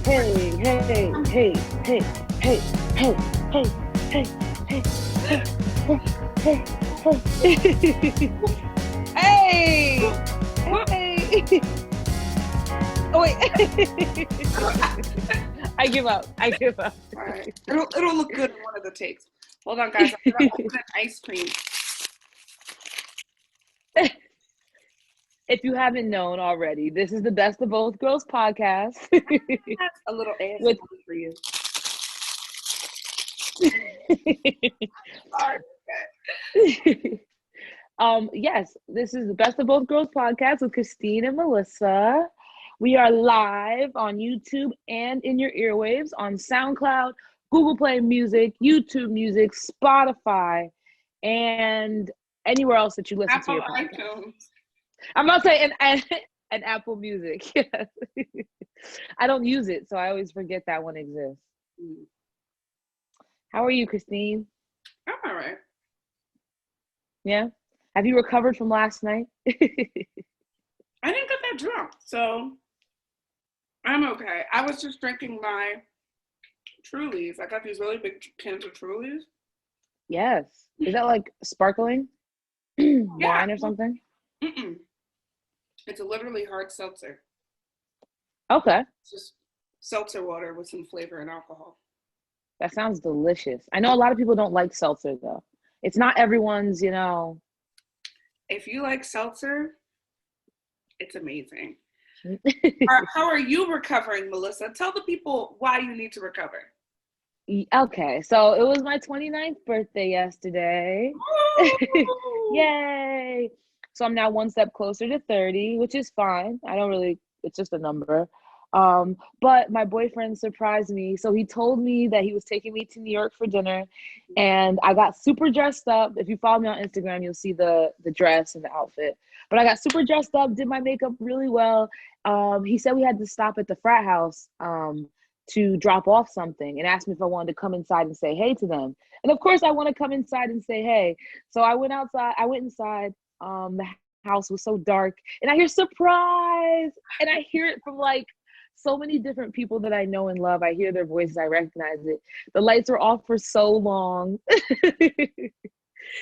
Hey, hey, hey, hey, hey, hey, hey, hey, hey, hey, hey, hey, hey, hey, hey. Oh wait, I give up. I give up. All right. It'll look good in one of the takes. Hold on, guys. I'm gonna open ice cream. If you haven't known already, this is the Best of Both Girls podcast. A little ASMR With for you. Sorry. Yes, this is the Best of Both Girls podcast with Christine and Melissa. We are live on YouTube and in your earwaves on SoundCloud, Google Play Music, YouTube Music, Spotify, and anywhere else that you listen to your podcast. iTunes. I'm about to say and Apple Music. Yes. I don't use it, so I always forget that one exists. How are you, Christine? I'm all right. Yeah? Have you recovered from last night? I didn't get that drunk, so I'm okay. I was just drinking my Trulies. I got these really big cans of Trulies. Yes. Is that like sparkling wine or something? Mm-mm. It's literally hard seltzer. Okay. It's just seltzer water with some flavor and alcohol. That sounds delicious. I know a lot of people don't like seltzer though. It's not everyone's, If you like seltzer, it's amazing. How are you recovering, Melissa? Tell the people why you need to recover. Okay, so it was my 29th birthday yesterday. Yay! So I'm now one step closer to 30, which is fine. It's just a number. But my boyfriend surprised me. So he told me that he was taking me to New York for dinner, and I got super dressed up. If you follow me on Instagram, you'll see the dress and the outfit. But I got super dressed up, did my makeup really well. He said we had to stop at the frat house to drop off something and asked me if I wanted to come inside and say hey to them. And of course I want to come inside and say hey. So I went inside. The house was so dark and I hear surprise, and I hear it from like so many different people that I know and love. I hear their voices, I recognize it. The lights were off for so long.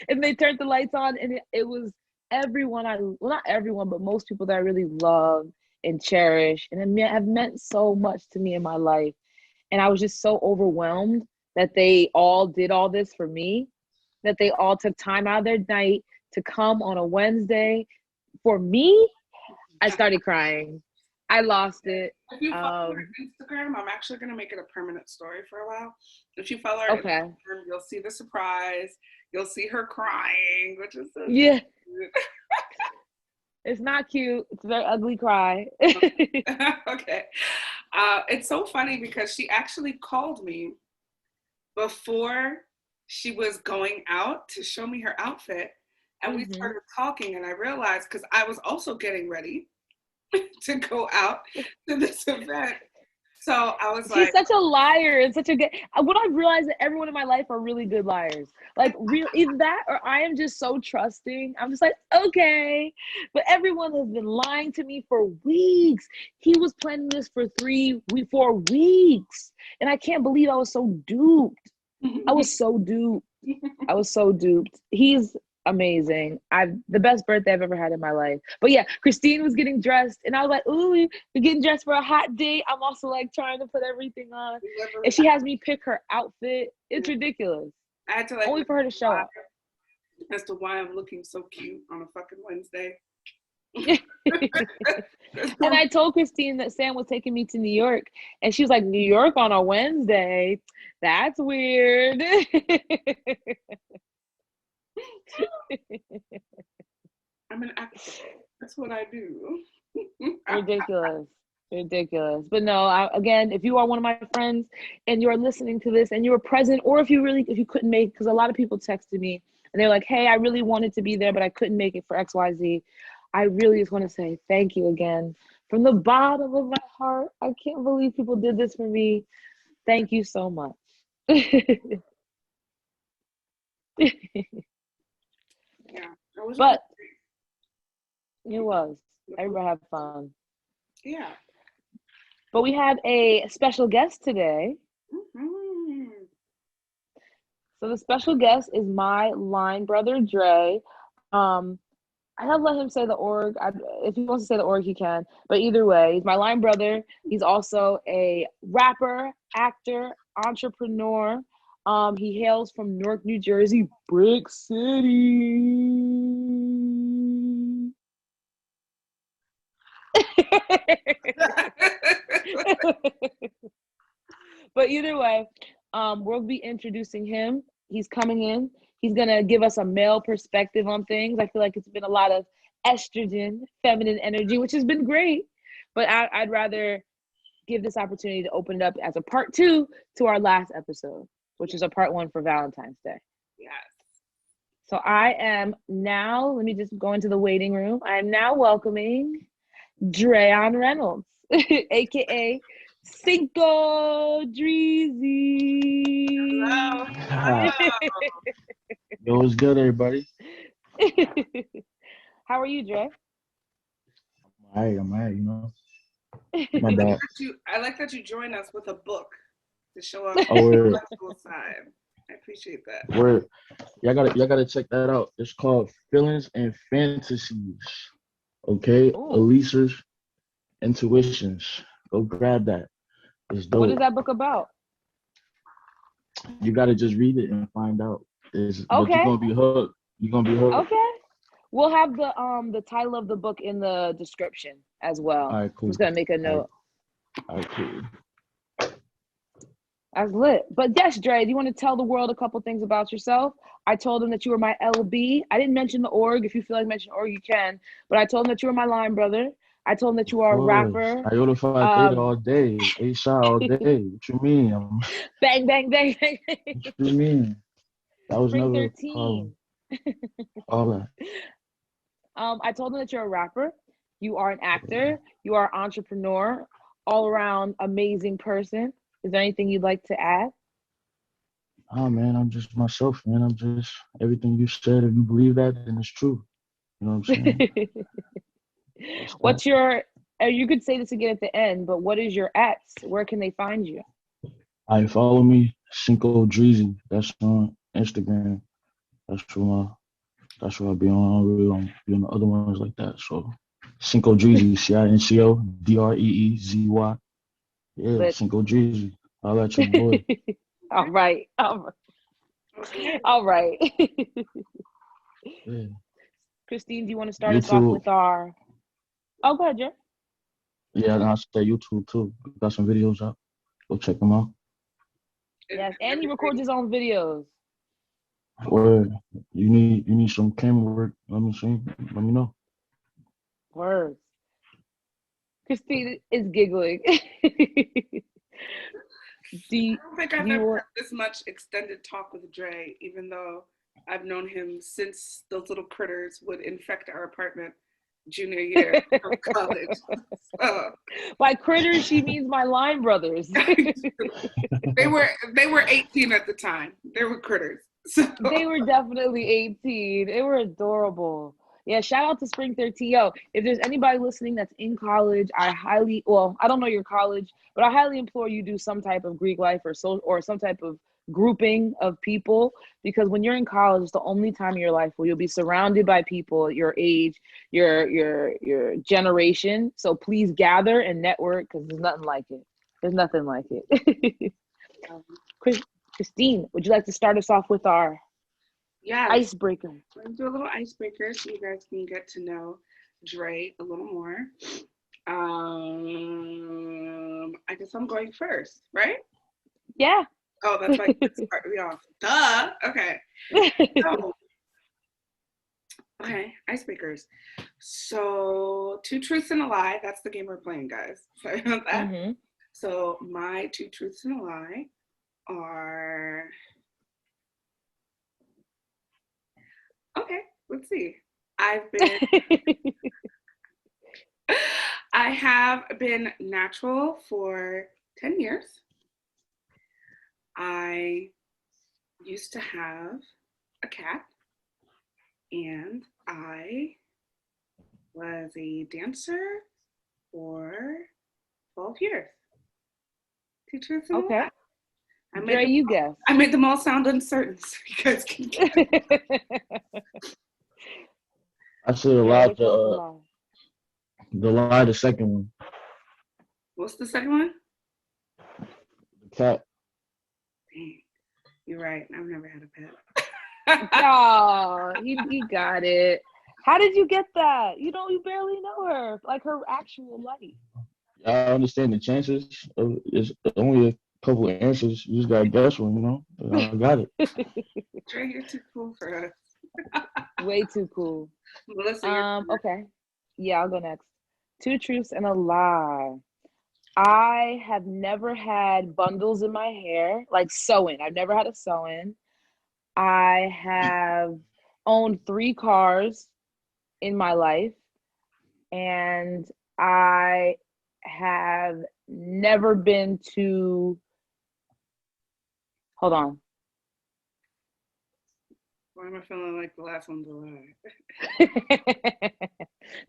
And they turned the lights on, and it was everyone not everyone, but most people that I really love and cherish and have meant so much to me in my life. And I was just so overwhelmed that they all did all this for me, that they all took time out of their night to come on a Wednesday for me. I started crying. I lost it. If you follow her Instagram, I'm actually going to make it a permanent story for a while. If you follow her Instagram, you'll see the surprise. You'll see her crying, which is so cute. It's not cute. It's a very ugly cry. Okay. It's so funny because she actually called me before she was going out to show me her outfit. And we started talking, and I realized, because I was also getting ready to go out to this event. So I was like, she's such a liar and such a good. What I realized that everyone in my life are really good liars. Like either that or I am just so trusting. I'm just like, okay. But everyone has been lying to me for weeks. He was planning this for 4 weeks. And I can't believe I was so duped. I was so duped. He's amazing. The best birthday I've ever had in my life. But yeah, Christine was getting dressed and I was like, ooh, you're getting dressed for a hot date. I'm also like trying to put everything on. And she has me pick her outfit. It's ridiculous. I had to only for her to show up. As to why I'm looking so cute on a fucking Wednesday. And I told Christine that Sam was taking me to New York, and she was like, New York on a Wednesday? That's weird. I'm an actor. That's what I do. Ridiculous. But no, again, if you are one of my friends and you're listening to this and you were present, or if you couldn't make, because a lot of people texted me and they're like, hey, I really wanted to be there, but I couldn't make it for XYZ. I really just want to say thank you again from the bottom of my heart. I can't believe people did this for me. Thank you so much. Yeah, but it was. Everybody had fun. Yeah. But we have a special guest today. Mm-hmm. So the special guest is my line brother, Dre. I have let him say the org. If he wants to say the org, he can. But either way, he's my line brother. He's also a rapper, actor, entrepreneur. He hails from Newark, New Jersey, Brick City. But either way, we'll be introducing him. He's coming in. He's gonna give us a male perspective on things. I feel like it's been a lot of estrogen, feminine energy, which has been great. But I'd rather give this opportunity to open it up as a part 2 to our last episode, which is a part 1 for Valentine's Day. Yes. So I am now, let me just go into the waiting room. I am now welcoming Dreon Reynolds, aka Cinco Dreezy. Hello. Hello. Yo, what's good, everybody? How are you, Dre? I'm all right, you know. My bad. I like that you join us with a book to show off Oh, the word, intellectual side. I appreciate that. word. Y'all gotta check that out. It's called Feelings and Fantasies. Okay, Ooh, Elisa's Intuitions. Go grab that. It's what is dope. that book about? You gotta just read it and find out. But you're Okay, gonna be hooked. You're gonna be hooked. okay. We'll have the title of the book in the description as well. All right, I'm just cool. gonna make a All right, note. all right, cool. That's lit. But yes, Dre, do you want to tell the world a couple things about yourself? I told them that you were my LB. I didn't mention the org. If you feel like mentioning org, you can. But I told them that you were my line brother. I told them that Of you are a course. rapper. Iota Phi Theta Um, all day. A shot all day. What you mean? bang, bang, bang, bang. What you mean? That was Spring never a problem. 13. All that. I told them that you're a rapper. You are an actor. You are an entrepreneur. All around amazing person. Is there anything you'd like to add? Oh man, I'm just myself, man. I'm just everything you said. If you believe that, then it's true. You know what I'm saying? That's that. What's your, you could say this again at the end, but what is your ex? Where can they find you? I follow me, Cinco Dreezy. That's on Instagram. That's what I be on. I don't really don't be on the other ones like that. So Cinco Dreezy, CINCO DREEZY. Yeah, But Cinco Dreezy. I'll let your boy. all right, all right, Okay. all right. Yeah. Christine, do you want to start us off YouTube. with our? Oh, go ahead, Jer. Yeah, and I say YouTube too. Got some videos up. Go check them out. And Yes, and he records everything. his own videos. Or you need some camera work. Let me see. Let me know. Words. Christine is giggling. do I you, don't think do I've you ever want? had this much extended talk with Dre, even though I've known him since those little critters would infect our apartment junior year of college. So By critters, she means my line brothers. they were 18 at the time. They were critters. So They were definitely 18. They were adorable. Yeah, shout out to Spring 13. Yo, if there's anybody listening that's in college, I don't know your college, but I highly implore you do some type of Greek life or some type of grouping of people, because when you're in college, it's the only time in your life where you'll be surrounded by people your age, your generation. So please gather and network, because there's nothing like it. There's nothing like it. um, Christine, would you like to start us off with our yes, icebreaker? let's do a little icebreaker so you guys can get to know Dre a little more. I guess I'm going first, right? Yeah. Oh, that's like to start me off. Duh. Okay. So, okay, icebreakers. So, two truths and a lie. That's the game we're playing, guys. Sorry about that. Mm-hmm. So, my two truths and a lie are okay. Let's see. I've been, I have been natural for 10 years. I used to have a cat, and I was a dancer for 12 years. Two truths and a Okay. lie. Dre, you guess. I made them all sound uncertain, so you guys can get I said a Dre, lot. which one's the lie? The lie, the second one, What's the second one? the cat. Dang, you're right. I've never had a pet. Oh, he got it. How did you get that? You barely know her, like her actual life. I understand the chances. It's only a couple of answers. You just gotta guess one, you know. I got it. Dre, you're too cool for us. Way too cool. Melissa, Okay. Yeah, I'll go next. Two truths and a lie. I have never had bundles in my hair, like sewing. I've never had a sew-in. I have owned 3 cars in my life, and I have never been to, hold on. why am I feeling like the last one's a lie?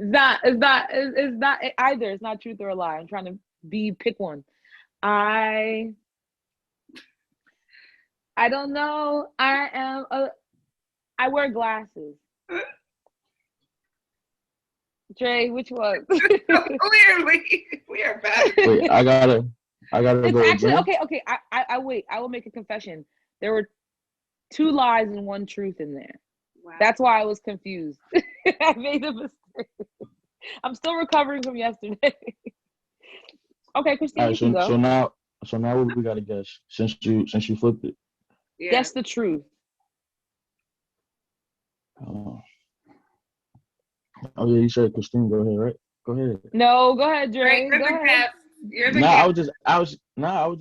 It's not either. It's not truth or a lie. I'm trying to pick one. I don't know. I wear glasses. Dre, which one? Clearly, we are bad. Wait, I gotta It's go actually again. okay. I wait. I will make a confession. There were 2 lies and 1 truth in there. Wow. That's why I was confused. I made a mistake. I'm still recovering from yesterday. Okay, Christine, All you right, can go. so now what we gotta guess since you flipped it. Yeah. Guess the truth. Oh yeah, you said Christine. Go ahead, right? Go ahead. No, go ahead, Dre. You're Go the ahead. guest. You're the Nah, guest. I was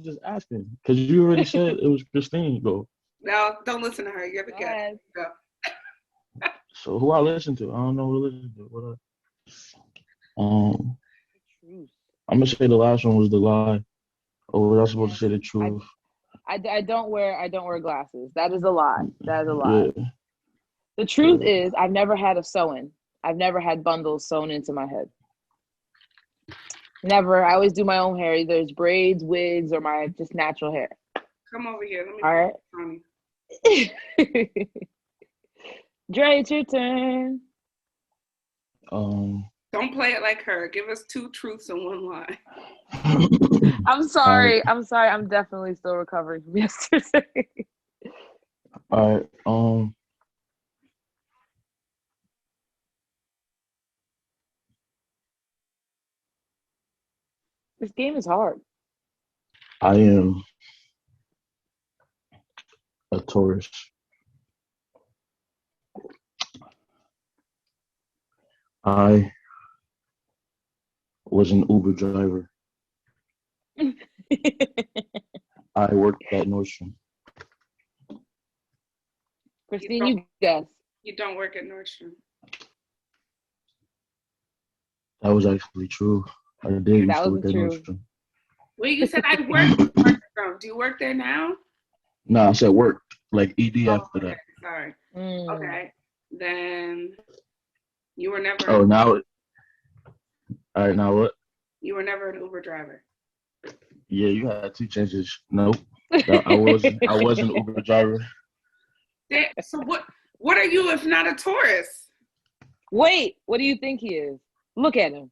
just asking because you already said it was Christine. Go. No, don't listen to her. You're the Go guest. ahead. Go. So who I listen to? I don't know who to listen to. What? Truth. I'm gonna say the last one was the lie. Or was I supposed to say the truth? I don't wear glasses. That is a lie. That is a lie. Yeah. The truth is I've never had a sew-in. I've never had bundles sewn into my head. Never. I always do my own hair. Either it's braids, wigs, or my just natural hair. Come over here. Let me. All right. Dre, it's your turn. Don't play it like her. Give us 2 truths and 1 lie. I'm sorry. I'm definitely still recovering from yesterday. All right. This game is hard. I am a Taurus. I was an Uber driver. I worked at Nordstrom. Christine, you guess. You don't work at Nordstrom. That was actually true. I did used to work at Nordstrom. Wait, you said I worked at Nordstrom. Do you work there now? No, I said worked, like ED after that. Sorry. Okay. Then you were never. Oh, now. All right, now what? You were never an Uber driver. Yeah, you had 2 chances. Nope. I was an Uber driver. So what are you if not a Taurus? Wait, what do you think he is? Look at him.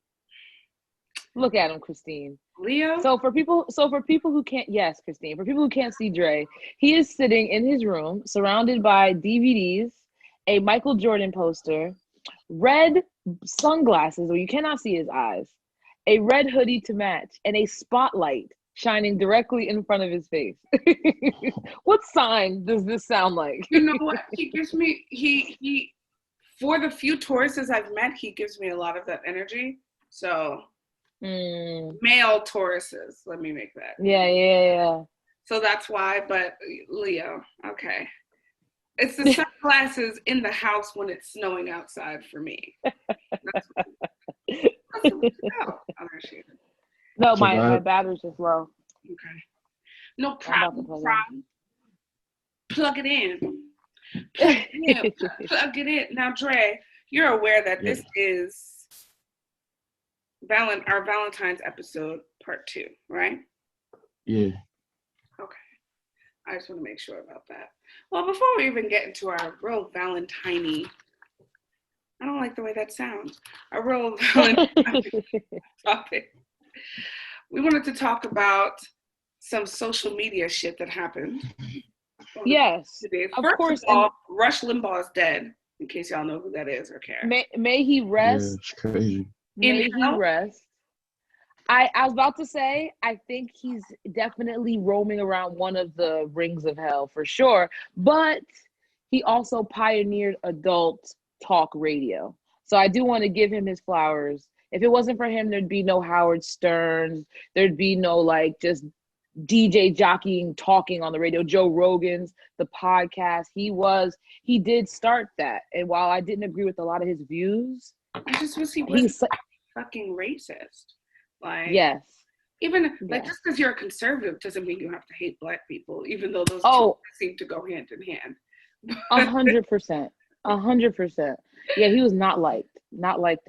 Look at him, Christine. Leo? So for people who can't, yes, Christine, for people who can't see Dre, he is sitting in his room surrounded by DVDs, a Michael Jordan poster, red sunglasses where you cannot see his eyes, a red hoodie to match, and a spotlight shining directly in front of his face. What sign does this sound like? You know what? He gives me, he for the few Tauruses I've met, he gives me a lot of that energy. So male Tauruses, let me make that. Yeah. So that's why, but Leo, okay. It's the sunglasses in the house when it's snowing outside for me. That's what no, my battery's just low. Okay. No problem. Plug it in. Plug it in. Now, Dre, you're aware that this is our Valentine's episode part 2, right? Yeah. Okay. I just want to make sure about that. Well, before we even get into our real Valentine, I don't like the way that sounds. A real Valentine topic. We wanted to talk about some social media shit that happened over the past Yes, 2 days. of First of course. And all, Rush Limbaugh is dead, in case y'all know who that is or care. may he Yeah, rest. it's crazy. In May he hell? rest. I was about to say, I think he's definitely roaming around one of the rings of hell for sure. But he also pioneered adult talk radio. So I do want to give him his flowers. If it wasn't for him, there'd be no Howard Stern. There'd be no like just DJ jockeying, talking on the radio, Joe Rogan's, the podcast. He did start that. And while I didn't agree with a lot of his views, I just wish he wasn't he's fucking racist. Like, yes. even like Yes. just because you're a conservative doesn't mean you have to hate black people, even though those Oh, two seem to go hand in hand. 100%. 100%. Yeah, he was not liked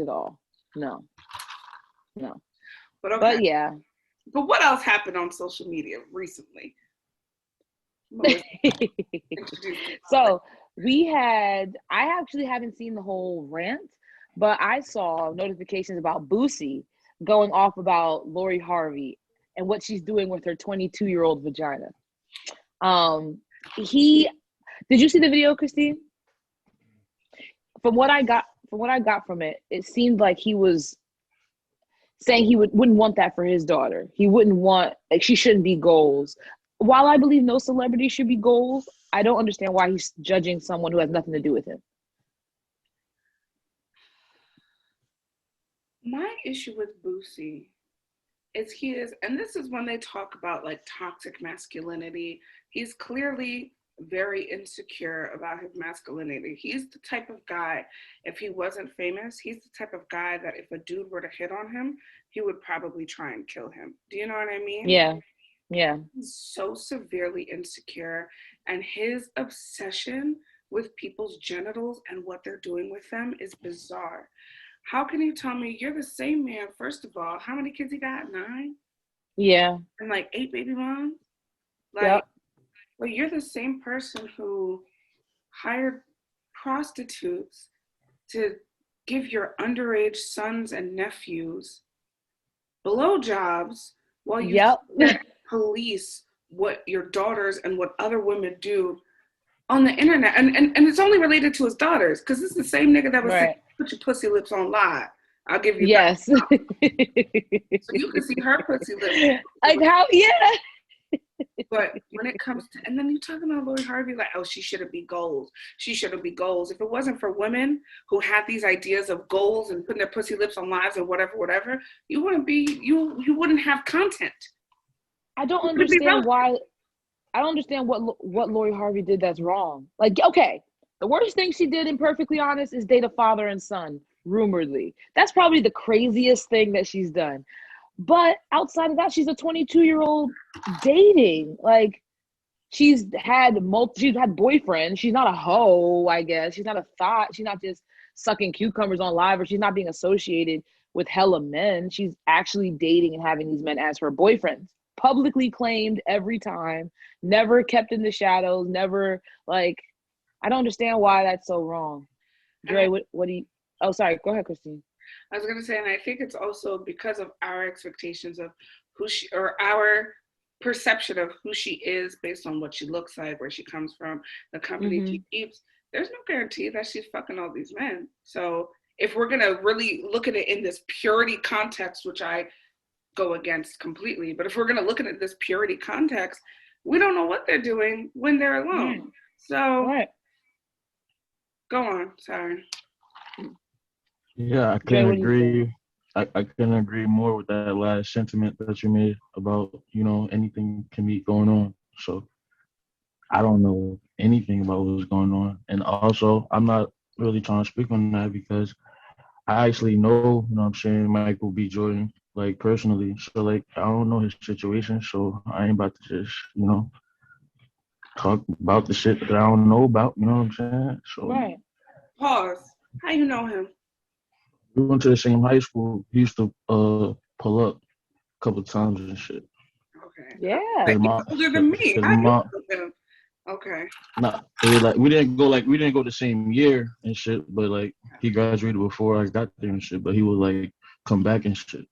at all. No. But okay. But yeah. But what else happened on social media recently? So I actually haven't seen the whole rant, but I saw notifications about Boosie going off about Lori Harvey and what she's doing with her 22-year-old vagina. Did you see the video, Christine? From what I got from it, it seemed like he was saying he wouldn't want that for his daughter. He wouldn't want, like, she shouldn't be goals. While I believe no celebrity should be goals, I don't understand why he's judging someone who has nothing to do with him. My issue with Boosie is and this is when they talk about like toxic masculinity, he's clearly very insecure about his masculinity. He's the type of guy, if he wasn't famous, he's the type of guy that if a dude were to hit on him, he would probably try and kill him. Do you know what I mean? Yeah. He's so severely insecure, and his obsession with people's genitals and what they're doing with them is bizarre. How can you tell me you're the same man? First of all, how many kids he got? 9? Yeah. And like 8 baby moms? Like, yep. Well, you're the same person who hired prostitutes to give your underage sons and nephews blowjobs while you police what your daughters and what other women do on the internet. And it's only related to his daughters, because it's the same nigga that was saying, put your pussy lips on live. I'll give you yes. So you can see her pussy lips. Like how, yeah. But when it comes to, and then you talking about Lori Harvey, like, oh, she shouldn't be goals. She shouldn't be goals. If it wasn't for women who had these ideas of goals and putting their pussy lips on lives and whatever, you wouldn't have content. I don't understand why. I don't understand what Lori Harvey did that's wrong. Like, okay, the worst thing she did, and perfectly honest, is date a father and son, rumoredly. That's probably the craziest thing that she's done. But outside of that, she's a 22-year-old dating. Like, she's had boyfriends. She's not a hoe, I guess. She's not a thought. She's not just sucking cucumbers on live, or she's not being associated with hella men. She's actually dating and having these men as her boyfriends. Publicly claimed every time, never kept in the shadows, never, like, I don't understand why that's so wrong. Dre, what do you, oh, sorry, go ahead, Christine. I was going to say, and I think it's also because of our expectations of who she, or our perception of who she is based on what she looks like, where she comes from, the company she keeps. There's no guarantee that she's fucking all these men. So if we're going to really look at it in this purity context, which I go against completely, but if we're going to look at it in this purity context, we don't know what they're doing when they're alone. So go on, sorry. Yeah, I can agree. I couldn't agree more with that last sentiment that you made about, anything can be going on. So I don't know anything about what's going on. And also, I'm not really trying to speak on that because I actually know, Michael B. Jordan, like, personally. So, like, I don't know his situation. So I ain't about to just, talk about the shit that I don't know about. You know what I'm saying? So, Pause. How you know him? We went to the same high school. He used to pull up a couple times and shit. Okay. Yeah. Like, he's older than me. How you know him? Okay. Nah, it was like we didn't go the same year and shit, but like he graduated before I got there and shit. But he would like come back and shit.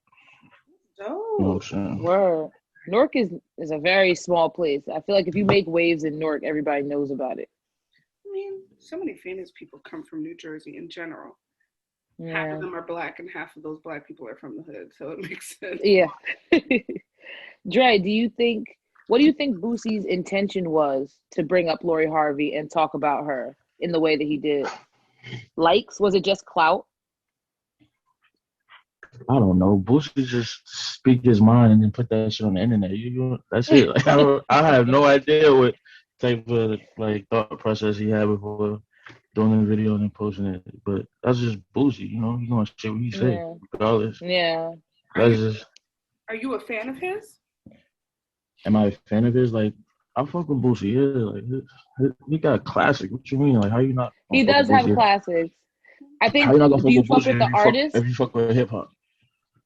Oh. You know what I'm saying? Word. Newark is a very small place. I feel like if you make waves in Newark, everybody knows about it. I mean, so many famous people come from New Jersey in general. Yeah. Half of them are black, and half of those black people are from the hood, so it makes sense. Yeah. Dre, what do you think Boosie's intention was to bring up Lori Harvey and talk about her in the way that he did? Likes? Was it just clout? I don't know. Boosie just speak his mind and then put that shit on the internet. That's it. Like, I have no idea what type of like thought process he had before doing the video and then posting it. But that's just Boosie. You know, he's gonna say what he say regardless. Yeah. Are you a fan of his? Am I a fan of his? Like, I fuck with Boosie. Yeah, like he got classic. What you mean? Like, how you not? He does have classics. I think. How you not gonna do you fuck fuck with the artist? If you fuck with hip hop.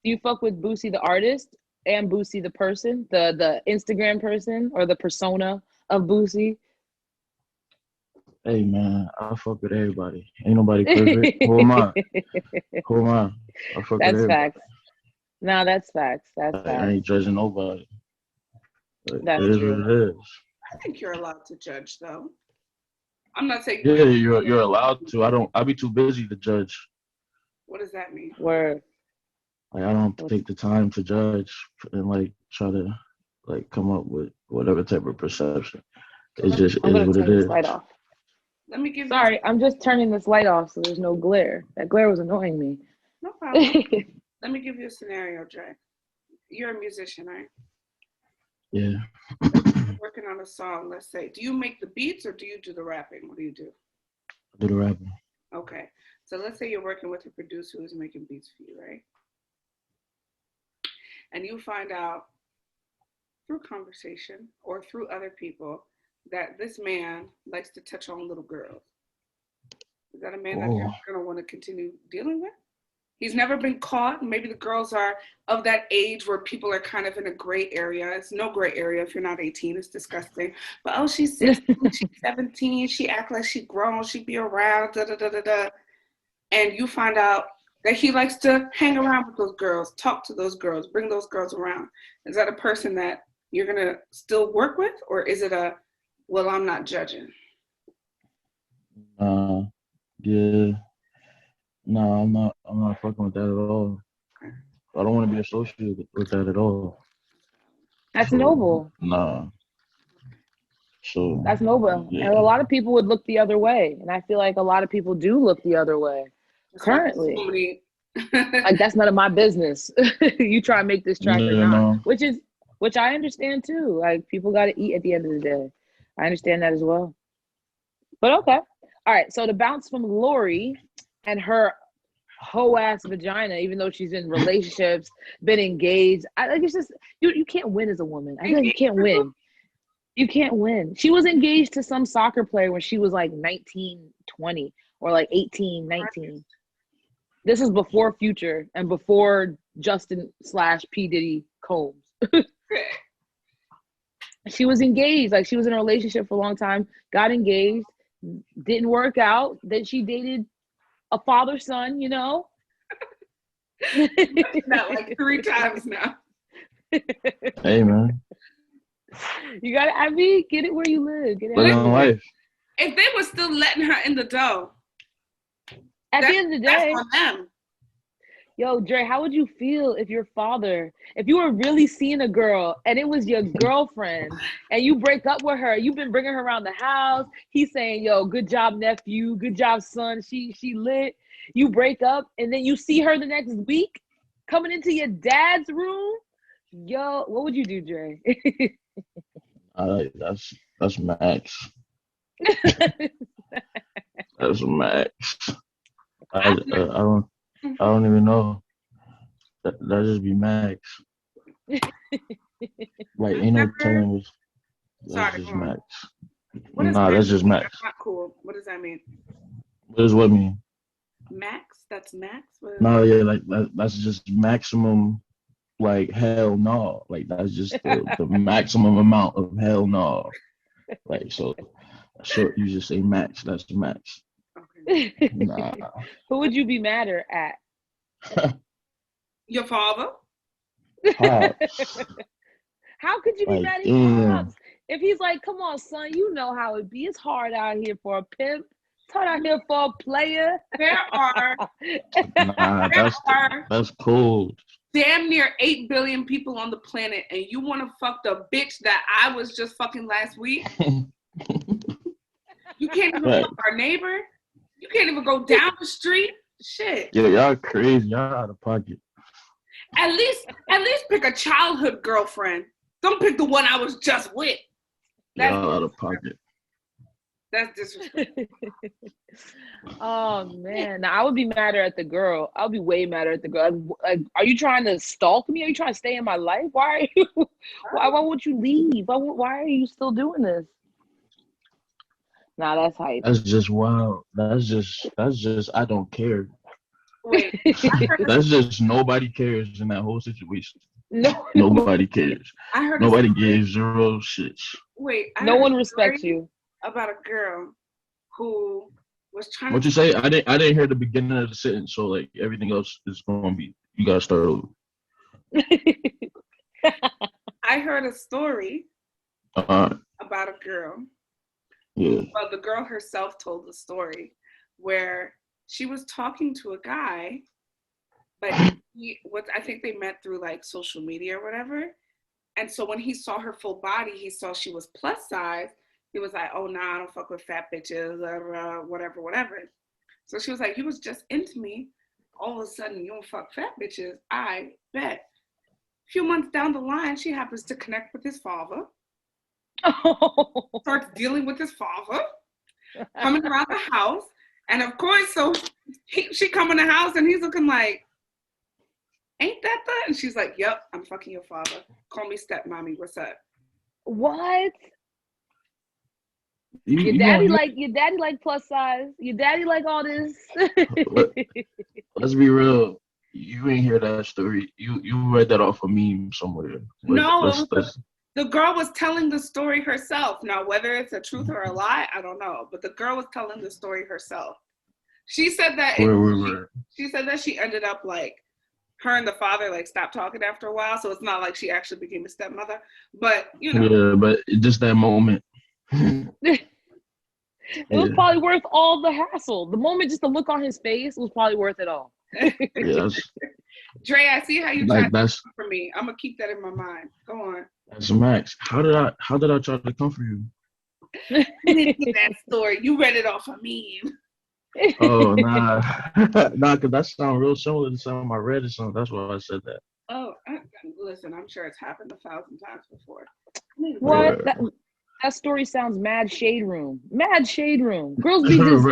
Do you fuck with Boosie the artist and Boosie the person, the Instagram person or the persona of Boosie? Hey man, I fuck with everybody. Ain't nobody perfect. Who am I? Who am I? I fuck with everybody. Facts. No, that's facts. That's facts. I ain't judging nobody. But that's it is true. what it is. I think you're allowed to judge, though. I'm not saying. Yeah, you're allowed to. I be too busy to judge. What does that mean? Word. Like I don't take the time to judge and like try to like come up with whatever type of perception. It just is what it is. Light off. Let me give. Sorry, I'm just turning this light off so there's no glare. That glare was annoying me. No problem. Let me give you a scenario, Dre. You're a musician, right? Yeah. Working on a song, let's say. Do you make the beats or do you do the rapping? What do you do? I do the rapping. Okay. So let's say you're working with a producer who's making beats for you, right? And you find out through conversation or through other people that this man likes to touch on little girls. Is that a man that you're going to want to continue dealing with? He's never been caught. Maybe the girls are of that age where people are kind of in a gray area. It's no gray area if you're not 18. It's disgusting. But, oh, she's 16, she's 17. She act like she grown. She be around, da-da-da-da-da. And you find out that he likes to hang around with those girls, talk to those girls, bring those girls around. Is that a person that you're going to still work with? Or is it well, I'm not judging? Yeah. No, I'm not fucking with that at all. Okay. I don't want to be associated with that at all. That's noble. Nah. So that's noble. Yeah. And a lot of people would look the other way. And I feel like a lot of people do look the other way currently. Like that's none of my business. You try and make this track or not. No. Which I understand too. Like people gotta eat at the end of the day. I understand that as well. But okay. All right. So to bounce from Lori and her whole ass vagina, even though she's in relationships, been engaged. I like it's just you can't win as a woman. I feel like you can't win. You can't win. She was engaged to some soccer player when she was like 19, 20 or like 18, 19. This is before Future and before Justin/P. Diddy Combs. She was engaged. Like she was in a relationship for a long time, got engaged, didn't work out. Then she dated a father-son, you know? Not like 3 times now. Hey, man. You gotta, get it where you live. Get it living life. If they were still letting her in the dough. At the end of the day. That's on them. Yo, Dre, how would you feel if your father, if you were really seeing a girl and it was your girlfriend and you break up with her, you've been bringing her around the house, he's saying, yo, good job, nephew, good job, son, she lit. You break up and then you see her the next week coming into your dad's room. Yo, what would you do, Dre? That's max. That's max. I don't even know. That just be max. Like ain't no telling us. That's just max. Nah, that's just max. That's not cool. What does that mean? What does what mean? Max? That's max? No, yeah, like that's just maximum like hell no. Like that's just the maximum amount of hell no. Like so short you just say max, that's the max. Okay. Nah. Who would you be madder at? Your father? Pops. How could you be Like mad at damn. Pops? If he's like, come on, son, you know how it be. It's hard out here for a pimp. It's hard out here for a player. There are Nah, there are that's cold. damn near 8 billion people on the planet, and you want to fuck the bitch that I was just fucking last week? You can't even Right. fuck our neighbor. You can't even go down the street. Shit. Yo, y'all crazy. Y'all out of pocket. At least pick a childhood girlfriend. Don't pick the one I was just with. Y'all out of pocket. That's disrespectful. Oh man, now I would be madder at the girl. I'll be way madder at the girl. Like, are you trying to stalk me? Are you trying to stay in my life? Why are you? Why won't you leave? Why are you still doing this? Nah, that's hype. That's just wild. That's just I don't care. Wait, That's just nobody cares in that whole situation. No, Nobody cares. I heard Nobody gives zero shits. Wait, I no heard one a respects story you. about a girl who was trying What to. you say? I didn't hear the beginning of the sentence, so like everything else is gonna be you gotta start over. I heard a story about a girl. Yeah. Well, the girl herself told the story where she was talking to a guy, but I think they met through like social media or whatever. And so when he saw her full body, he saw she was plus size. He was like, "Oh, nah, I don't fuck with fat bitches, whatever." So she was like, "You was just into me. All of a sudden, you don't fuck fat bitches. I bet." A few months down the line, she happens to connect with his father. Starts dealing with his father, coming around the house, and of course, so she come in the house and he's looking like, "Ain't that?" And she's like, "Yep, I'm fucking your father. Call me stepmommy. What's up?" What? Your daddy like plus size. Your daddy like all this. Let's be real. You ain't hear that story. You read that off a meme somewhere. No, the girl was telling the story herself. Now, whether it's a truth or a lie, I don't know. But the girl was telling the story herself. She said that she said that she ended up like her and the father like stopped talking after a while. So it's not like she actually became a stepmother. But you know. Yeah, but just that moment. It was probably worth all the hassle. The moment, just the look on his face was probably worth it all. Yeah, Dre, I see how you like try to come for me. I'm gonna keep that in my mind. Go on. That's Max. How did I try to come for you? You didn't get that story. You read it off of me. Oh nah, because that sounds real similar to something I read or something. That's why I said that. Oh, listen, I'm sure it's happened 1,000 times before. What? That story sounds mad shade room. Mad shade room. Girls be just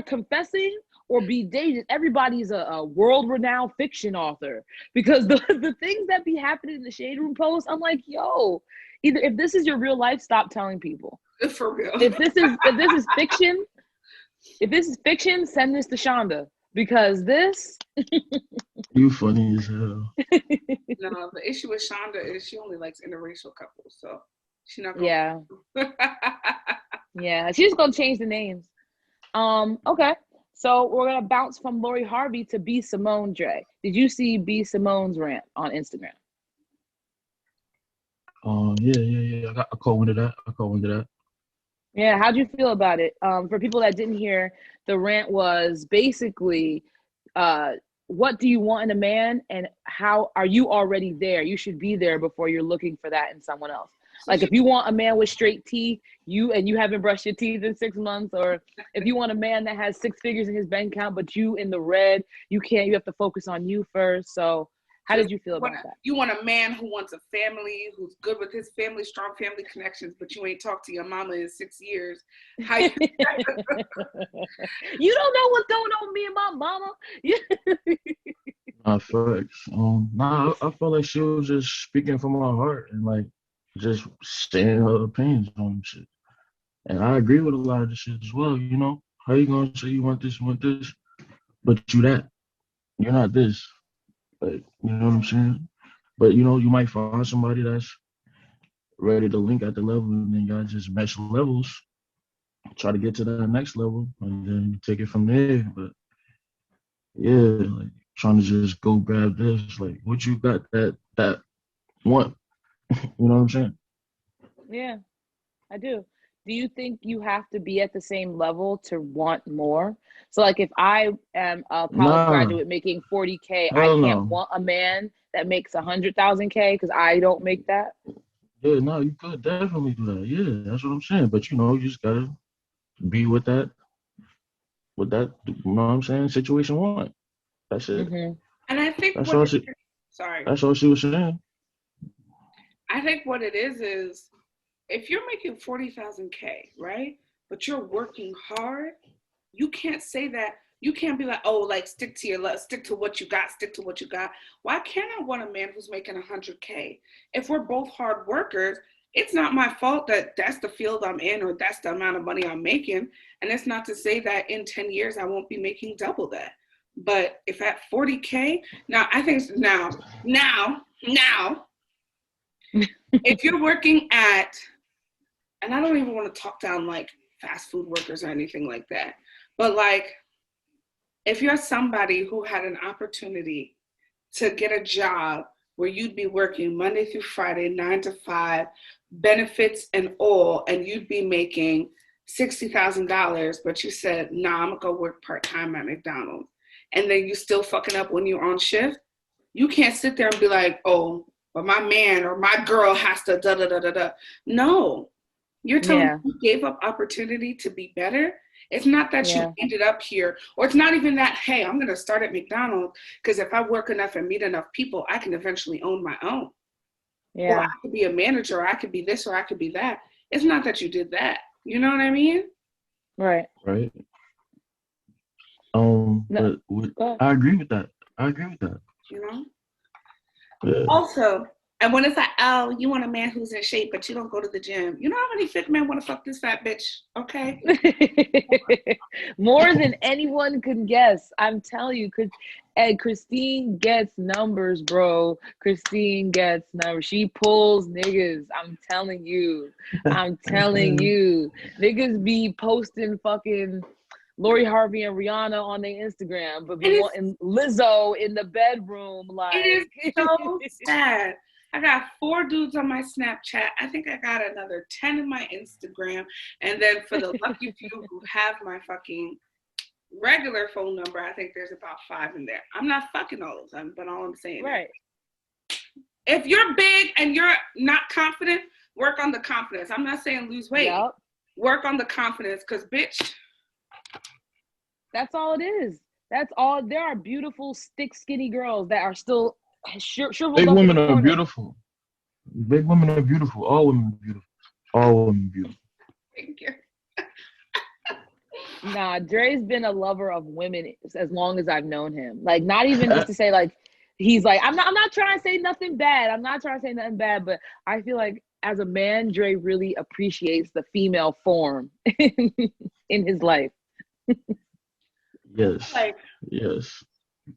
confessing or be dated. Everybody's a world-renowned fiction author because the things that be happening in the shade room posts, I'm like, yo, either if this is your real life, stop telling people. For real. If this is fiction, send this to Shonda because this. You funny as hell. No, the issue with Shonda is she only likes interracial couples, so she's not going. Yeah. Yeah, she's gonna change the names. Okay. So we're gonna bounce from Lori Harvey to B. Simone Dre. Did you see B. Simone's rant on Instagram? Yeah. I caught wind of that. Yeah, how'd you feel about it? For people that didn't hear, the rant was basically, what do you want in a man, and how are you already there? You should be there before you're looking for that in someone else. Like if you want a man with straight teeth, you haven't brushed your teeth in 6 months, or if you want a man that has 6 figures in his bank account, but you in the red, you have to focus on you first. So how did you feel about that? You want a man who wants a family, who's good with his family, strong family connections, but you ain't talked to your mama in 6 years. How you don't know what's going on with me and my mama. Facts. I felt like she was just speaking from her heart and like just saying her opinions on shit. And I agree with a lot of the shit as well, you know? How you gonna say you want this, but you're not this? Like, you know what I'm saying? But you might find somebody that's ready to link at the level, and then y'all just match levels, try to get to the next level, and then you take it from there. But yeah, like trying to just go grab this, like what you got that want, you know what I'm saying? Yeah, I do. Do you think you have to be at the same level to want more? So like if I am a college Nah, graduate making 40K, I hell can't no. want a man that makes 100,000 K because I don't make that. Yeah, no, you could definitely do that. Yeah, that's what I'm saying. But you just gotta be with that, you know what I'm saying, situation one. That's it. Mm-hmm. And I think That's what all it she is, sorry, that's all she was saying. I think what it is if you're making 40,000 K, right? But you're working hard, you can't say that. You can't be like, oh, like stick to what you got, stick to what you got. Why can't I want a man who's making 100K? If we're both hard workers, it's not my fault that that's the field I'm in or that's the amount of money I'm making. And it's not to say that in 10 years I won't be making double that. But if at 40K, now I think now, if you're working at, and I don't even want to talk down like fast food workers or anything like that, but like if you're somebody who had an opportunity to get a job where you'd be working Monday through Friday, 9 to 5, benefits and all, and you'd be making $60,000, but you said, nah, I'm gonna go work part-time at McDonald's. And then you still fucking up when you're on shift. You can't sit there and be like, oh, but my man or my girl has to da da da da da. No, you're telling me Yeah, you gave up opportunity to be better. It's not that you yeah, ended up here, or it's not even that, hey, I'm going to start at McDonald's because if I work enough and meet enough people, I can eventually own my own. Or I yeah. could be a manager, or I could be this, or I could be that. It's not that you did that. You know what I mean? Right. Right. No, But go ahead. I agree with that. I agree with that. You know? Yeah. Also, and when it's like, oh, you want a man who's in shape, but you don't go to the gym. You know how many fit men want to fuck this fat bitch? Okay. More than anyone can guess. I'm telling you, and Christine gets numbers, bro. Christine gets numbers. She pulls niggas. I'm telling you. I'm telling you. Niggas be posting fucking Lori Harvey and Rihanna on their Instagram, but be And wanting Lizzo in the bedroom, it is like. so sad. I got 4 dudes on my Snapchat. I think I got another 10 in my Instagram. And then for the lucky few who have my fucking regular phone number, I think there's about 5 in there. I'm not fucking all of them, but all I'm saying Right. is if you're big and you're not confident, work on the confidence. I'm not saying lose weight. Yep. Work on the confidence because, bitch. That's all it is. That's all. There are beautiful, stick, skinny girls that are still shriveled Big up in women the are corner. beautiful. Big women are beautiful. All women are beautiful. All women are beautiful. Thank you. Nah, Dre's been a lover of women as long as I've known him. Like, not even just to say like he's like I'm not trying to say nothing bad. I'm not trying to say nothing bad, but I feel like as a man, Dre really appreciates the female form in his life. Yes. Like, Yes.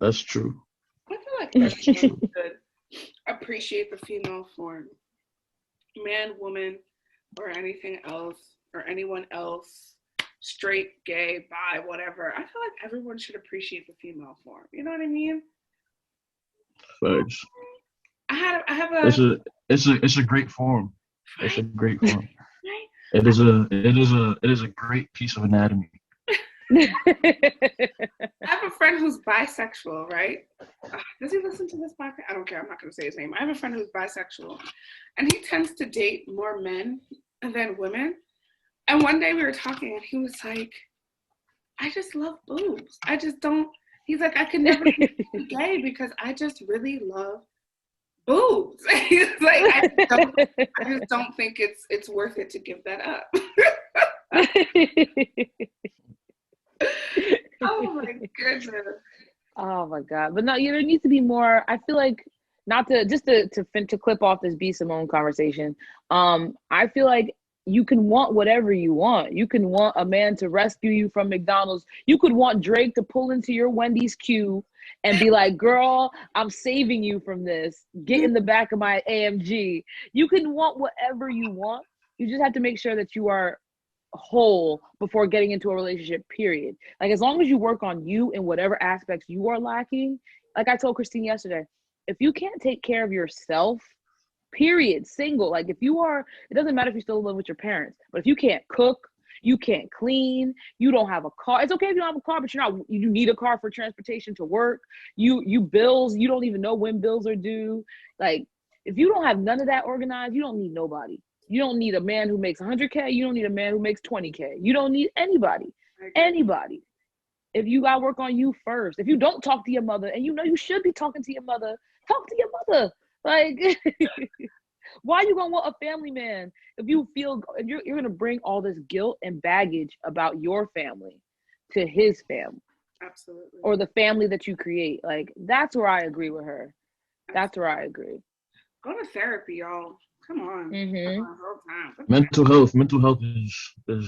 That's true. I feel like That's everyone true. should appreciate the female form, man, woman, or anything else, or anyone else, straight, gay, bi, whatever. I feel like everyone should appreciate the female form. You know what I mean? Facts. I have a It's a great form. It's a right, great form. right. It is a great piece of anatomy. I have a friend who's bisexual, right? Does he listen to this podcast? I don't care. I'm not going to say his name. I have a friend who's bisexual, and he tends to date more men than women. And one day we were talking, and he was like, I just love boobs. I just don't. He's like, I could never be gay because I just really love boobs. He's like, I just don't think it's worth it to give that up. Oh my goodness. Oh my God. But no, there needs to be more. I feel like not to just to clip off this B Simone conversation. I feel like you can want whatever you want. You can want a man to rescue you from McDonald's. You could want Drake to pull into your Wendy's queue and be like, girl, I'm saving you from this. Get in the back of my AMG. You can want whatever you want. You just have to make sure that you are whole before getting into a relationship, period. Like, as long as you work on you in whatever aspects you are lacking, like I told Christine yesterday, if you can't take care of yourself, period, single, like if you are, it doesn't matter if you still live with your parents, but if you can't cook, you can't clean, you don't have a car. It's okay if you don't have a car, but you need a car for transportation to work. You bills, you don't even know when bills are due. Like, if you don't have none of that organized, you don't need nobody. You don't need a man who makes 100K. You don't need a man who makes 20K. You don't need anybody. Anybody. If you got to work on you first. If you don't talk to your mother, and you know you should be talking to your mother, talk to your mother. Like, why are you going to want a family man if you feel you're going to bring all this guilt and baggage about your family to his family? Absolutely. Or the family that you create. Like, that's where I agree with her. That's where I agree. Go to therapy, y'all. Come on. Mm-hmm. Come on, Mental health is you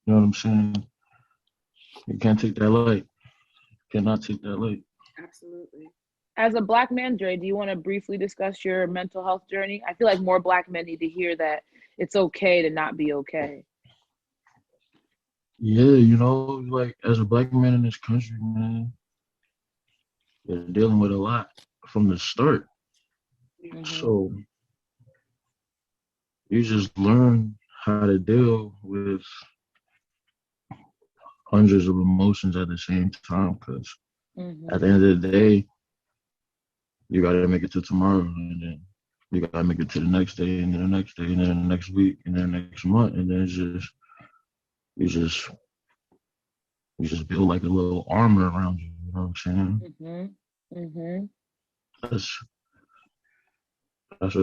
know what I'm saying? You can't take that light. Cannot take that light. Absolutely. As a Black man, Dre, do you want to briefly discuss your mental health journey? I feel like more Black men need to hear that it's okay to not be okay. Yeah, you know, like, as a Black man in this country, man, you're dealing with a lot from the start. Mm-hmm. So you just learn how to deal with hundreds of emotions at the same time, because at the end of the day, you got to make it to tomorrow, and then you got to make it to the next day, and then the next day, and then the next week, and then the next month, and then it's just you just build like a little armor around you. You know what I'm saying? That's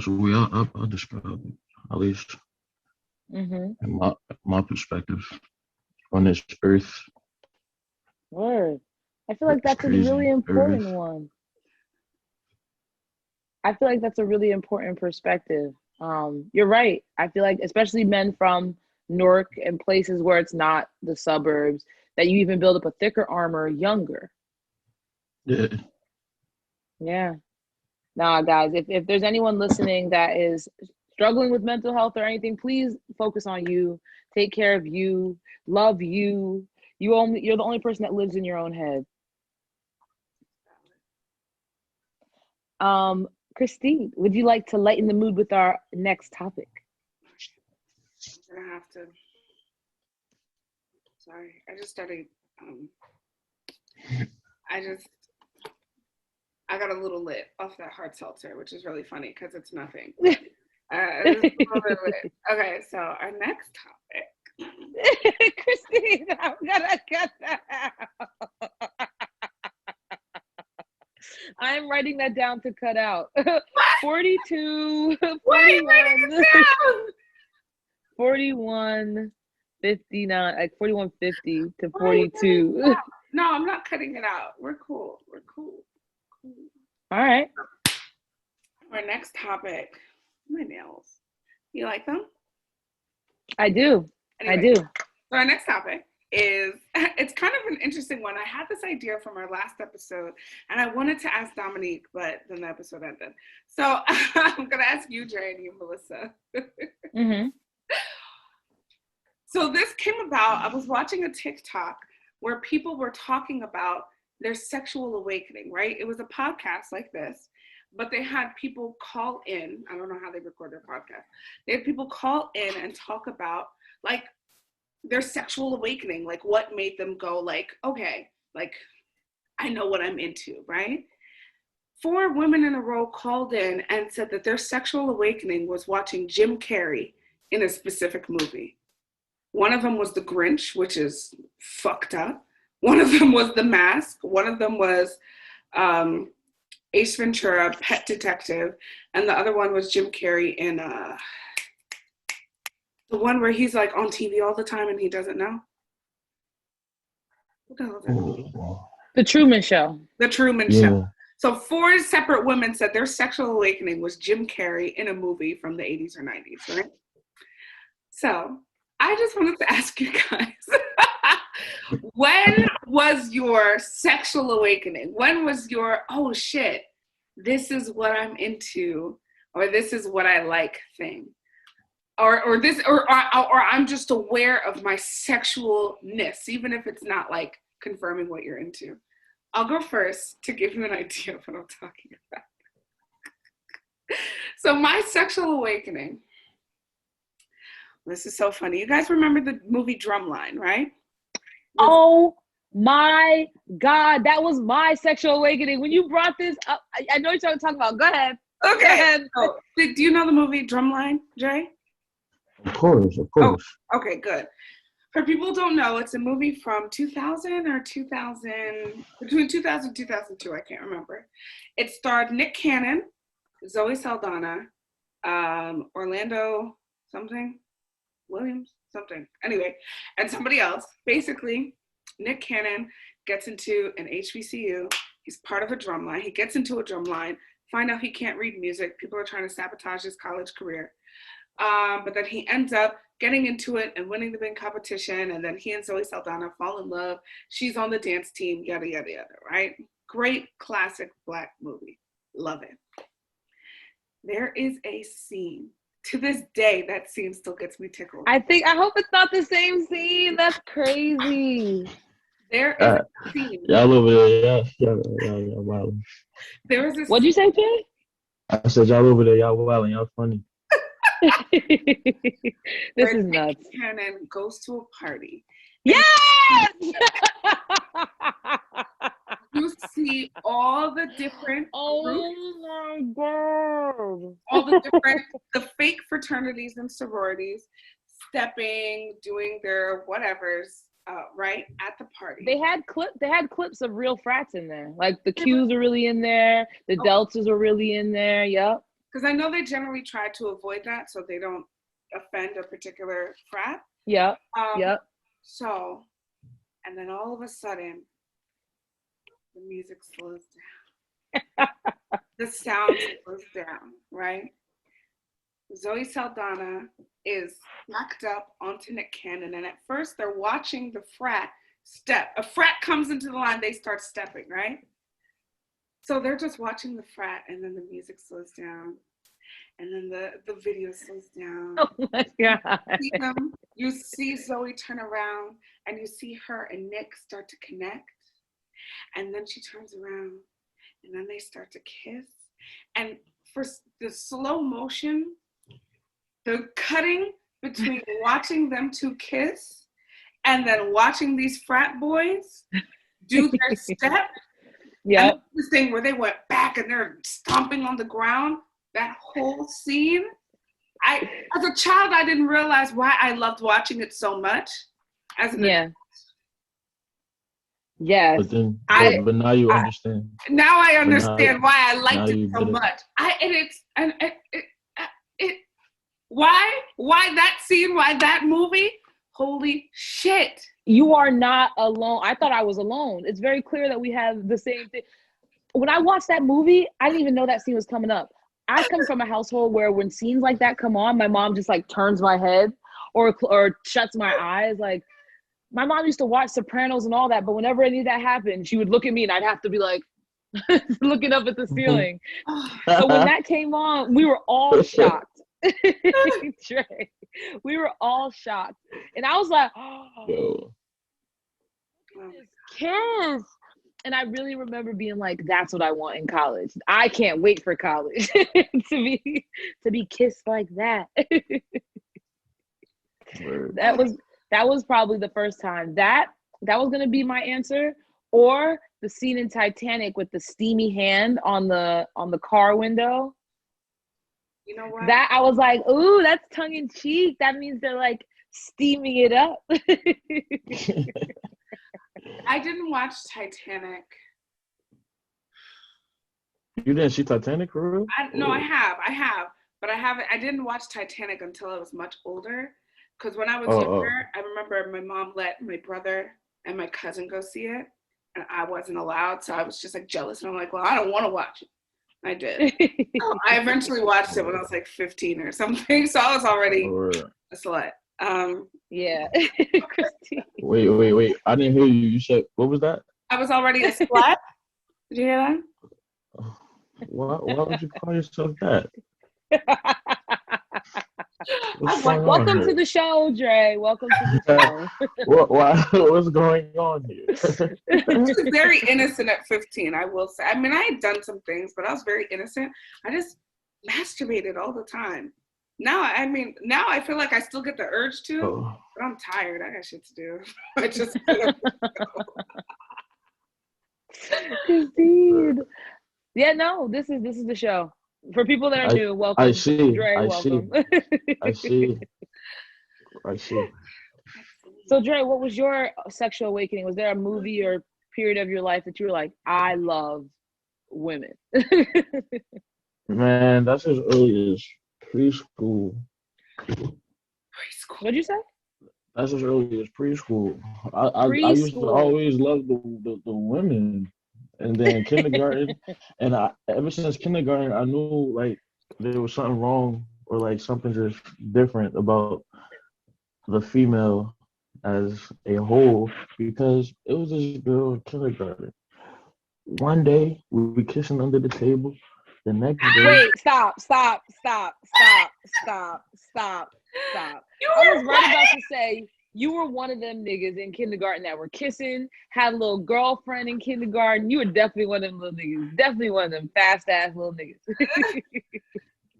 a way I describe it, at least in my perspective on this earth. Word. I feel like that's a really important one. I feel like that's a really important perspective. You're right. I feel like, especially men from Newark and places where it's not the suburbs, that you even build up a thicker armor younger. Yeah. Yeah. Nah, guys, if there's anyone listening that is struggling with mental health or anything, please focus on you. Take care of you. Love you. You're the only person that lives in your own head. Christine, would you like to lighten the mood with our next topic? I'm gonna have to. Sorry, I just started. I got a little lit off that hard seltzer, which is really funny because it's nothing. Okay, so our next topic. Christine, I'm gonna cut that out. I'm writing that down to cut out. 42, 41, 41, 59, like 4150 to 42. No, I'm not cutting it out. We're cool. All right. Our next topic. My nails. You like them? I do. Anyway, I do. So our next topic is, it's kind of an interesting one. I had this idea from our last episode, and I wanted to ask Dominique, but then the episode ended. So I'm going to ask you, Dre, and you, Melissa. So this came about, I was watching a TikTok where people were talking about their sexual awakening, right? It was a podcast like this, but they had people call in. I don't know how they record their podcast. They had people call in and talk about, like, their sexual awakening, like what made them go like, okay, like I know what I'm into, right? 4 women in a row called in and said that their sexual awakening was watching Jim Carrey in a specific movie. One of them was The Grinch, which is fucked up. One of them was The Mask. One of them was Ace Ventura, Pet Detective. And the other one was Jim Carrey in the one where he's like on TV all the time and he doesn't know. What the hell is that? The Truman Show. The Truman Show. So 4 separate women said their sexual awakening was Jim Carrey in a movie from the 80s or 90s, right? So I just wanted to ask you guys, when was your sexual awakening? When was your, oh shit, this is what I'm into, or this is what I like thing? Or this, or I'm just aware of my sexualness, even if it's not like confirming what you're into. I'll go first to give you an idea of what I'm talking about. So my sexual awakening, this is so funny. You guys remember the movie Drumline, right? Oh my God, that was my sexual awakening. When you brought this up, I know what you're talking about. Go ahead. Okay. Go ahead. So, do you know the movie Drumline, Jay? Of course, of course. Oh, okay, good. For people who don't know, it's a movie from 2000 or 2000, between 2000 and 2002, I can't remember. It starred Nick Cannon, Zoe Saldana, Orlando something, Williams something. Anyway, and somebody else. Basically, Nick Cannon gets into an HBCU. He's part of a drum line. He gets into a drum line, find out he can't read music. People are trying to sabotage his college career. But then he ends up getting into it and winning the big competition. And then he and Zoe Saldana fall in love. She's on the dance team, yada, yada, yada, right? Great classic Black movie. Love it. There is a scene. To this day, that scene still gets me tickled. I hope it's not the same scene. That's crazy. There is a scene. Y'all over there, y'all wilding. There was this. What'd you say, Jay? I said y'all over there, y'all wilding, y'all funny. This is nuts. Nick Cannon goes to a party. Yes! You see all the different Oh my God. all the different, the fake fraternities and sororities stepping, doing their whatevers, right, at the party. They had clips of real frats in there. Like the Qs are really in there. The Deltas are really in there. Yep. Because I know they generally try to avoid that so they don't offend a particular frat. Yep. Yep. So, and then all of a sudden, the music slows down. The sound slows down, right? Zoe Saldana is backed up onto Nick Cannon, and at first they're watching the frat step. A frat comes into the line, they start stepping, right? So they're just watching the frat, and then the music slows down, and then the video slows down. Oh my God. You see Zoe turn around, and you see her and Nick start to connect, and then she turns around, and then they start to kiss. And for the slow motion, the cutting between watching them two kiss and then watching these frat boys do their step. Yeah. This thing where they went back and they're stomping on the ground, that whole scene. As a child, I didn't realize why I loved watching it so much. Yes. But now you understand. Now I understand why I liked it so much. Why that scene? Why that movie? Holy shit! You are not alone. I thought I was alone. It's very clear that we have the same thing. When I watched that movie, I didn't even know that scene was coming up. I come from a household where when scenes like that come on, my mom just like turns my head or shuts my eyes. Like my mom used to watch Sopranos and all that, but whenever any of that happened, she would look at me and I'd have to be like looking up at the ceiling. So when that came on, we were all shocked. Trey, we were all shocked, and I was like, "Oh, this kiss!" And I really remember being like, "That's what I want in college. I can't wait for college to be kissed like that." That was probably the first time that was gonna be my answer, or the scene in Titanic with the steamy hand on the car window. You know what? That I was like, ooh, that's tongue in cheek. That means they're like steaming it up. I didn't watch Titanic. You didn't see Titanic for real? No, I have, but I didn't watch Titanic until I was much older. Because when I was younger, I remember my mom let my brother and my cousin go see it, and I wasn't allowed. So I was just like jealous, and I'm like, well, I don't want to watch it. I did. I eventually watched it when I was like 15 or something, so I was already a slut. Yeah. Christine. Wait. I didn't hear you. You said, what was that? I was already a slut. Did you hear that? Why would you call yourself that? What's I'm like, going on Welcome to here? the show, Dre. Welcome to the show. What's going on here? I was very innocent at 15, I will say. I mean, I had done some things, but I was very innocent. I just masturbated all the time. Now I feel like I still get the urge to, Oh. but I'm tired. I got shit to do. I just Christine. Yeah, no, this is the show. For people that are new, welcome. I see. Dre, welcome. I see. So, Dre, what was your sexual awakening? Was there a movie or period of your life that you were like, I love women? Man, that's as early as preschool. What'd you say? That's as early as preschool. I used to Preschool. always love the women, and then kindergarten, and ever since kindergarten I knew like there was something wrong or like something just different about the female as a whole because it was this girl in kindergarten. One day we were kissing under the table. The next day, wait, stop. I was right about to say you were one of them niggas in kindergarten that were kissing, had a little girlfriend in kindergarten. You were definitely one of them little niggas. Definitely one of them fast ass little niggas.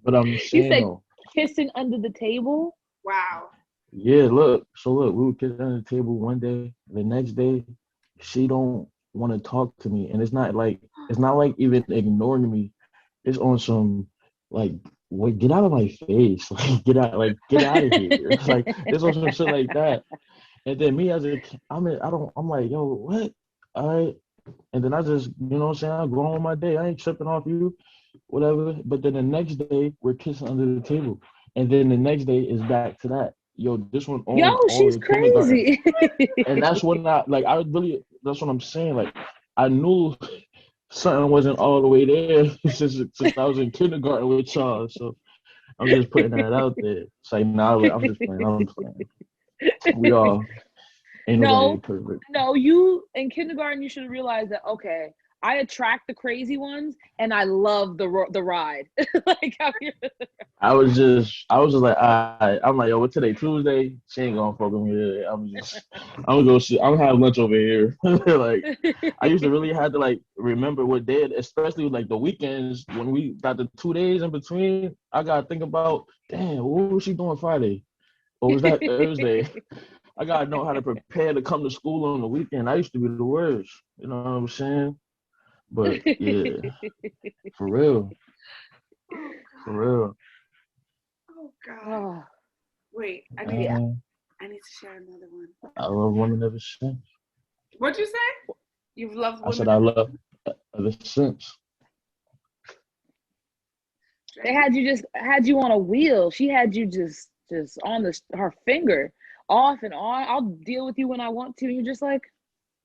but I'm You saying said though, kissing under the table? Wow. yeah, look, we were kissing under the table one day. The next day, she don't want to talk to me, and it's not like even ignoring me. It's on some like, wait, get out of my face, get out of here. It's like it's on some shit like that. And then me as a, I'm like, yo, what? All right. And then I just, you know what I'm saying? I go on my day. I ain't tripping off you, whatever. But then the next day, we're kissing under the table. And then the next day is back to that. Yo, this one Yo, all she's in kindergarten. crazy. And that's when that's what I'm saying. Like, I knew something wasn't all the way there since I was in kindergarten with y'all. So I'm just putting that out there. It's like, nah, I'm just playing. I'm playing. We all ain't nobody perfect. No, you in kindergarten, you should realize that, okay, I attract the crazy ones and I love the ride. Like, I was just like, I'm like, yo, what today? Tuesday? She ain't gonna fuck with me. I'm gonna go see. I'm gonna have lunch over here. Like, I used to really have to like remember what day, especially like the weekends when we got the 2 days in between. I gotta think about, damn, what was she doing Friday? Or was that Thursday? I gotta know how to prepare to come to school on the weekend. I used to be the worst. You know what I'm saying? But yeah, for real. For real. Oh God. oh, Wait, I need to share another one. I love women ever since. What'd you say? You've loved women. I said I love ever since. they had you on a wheel. She had you just on her finger, off and on. I'll deal with you when I want to. And you're just like,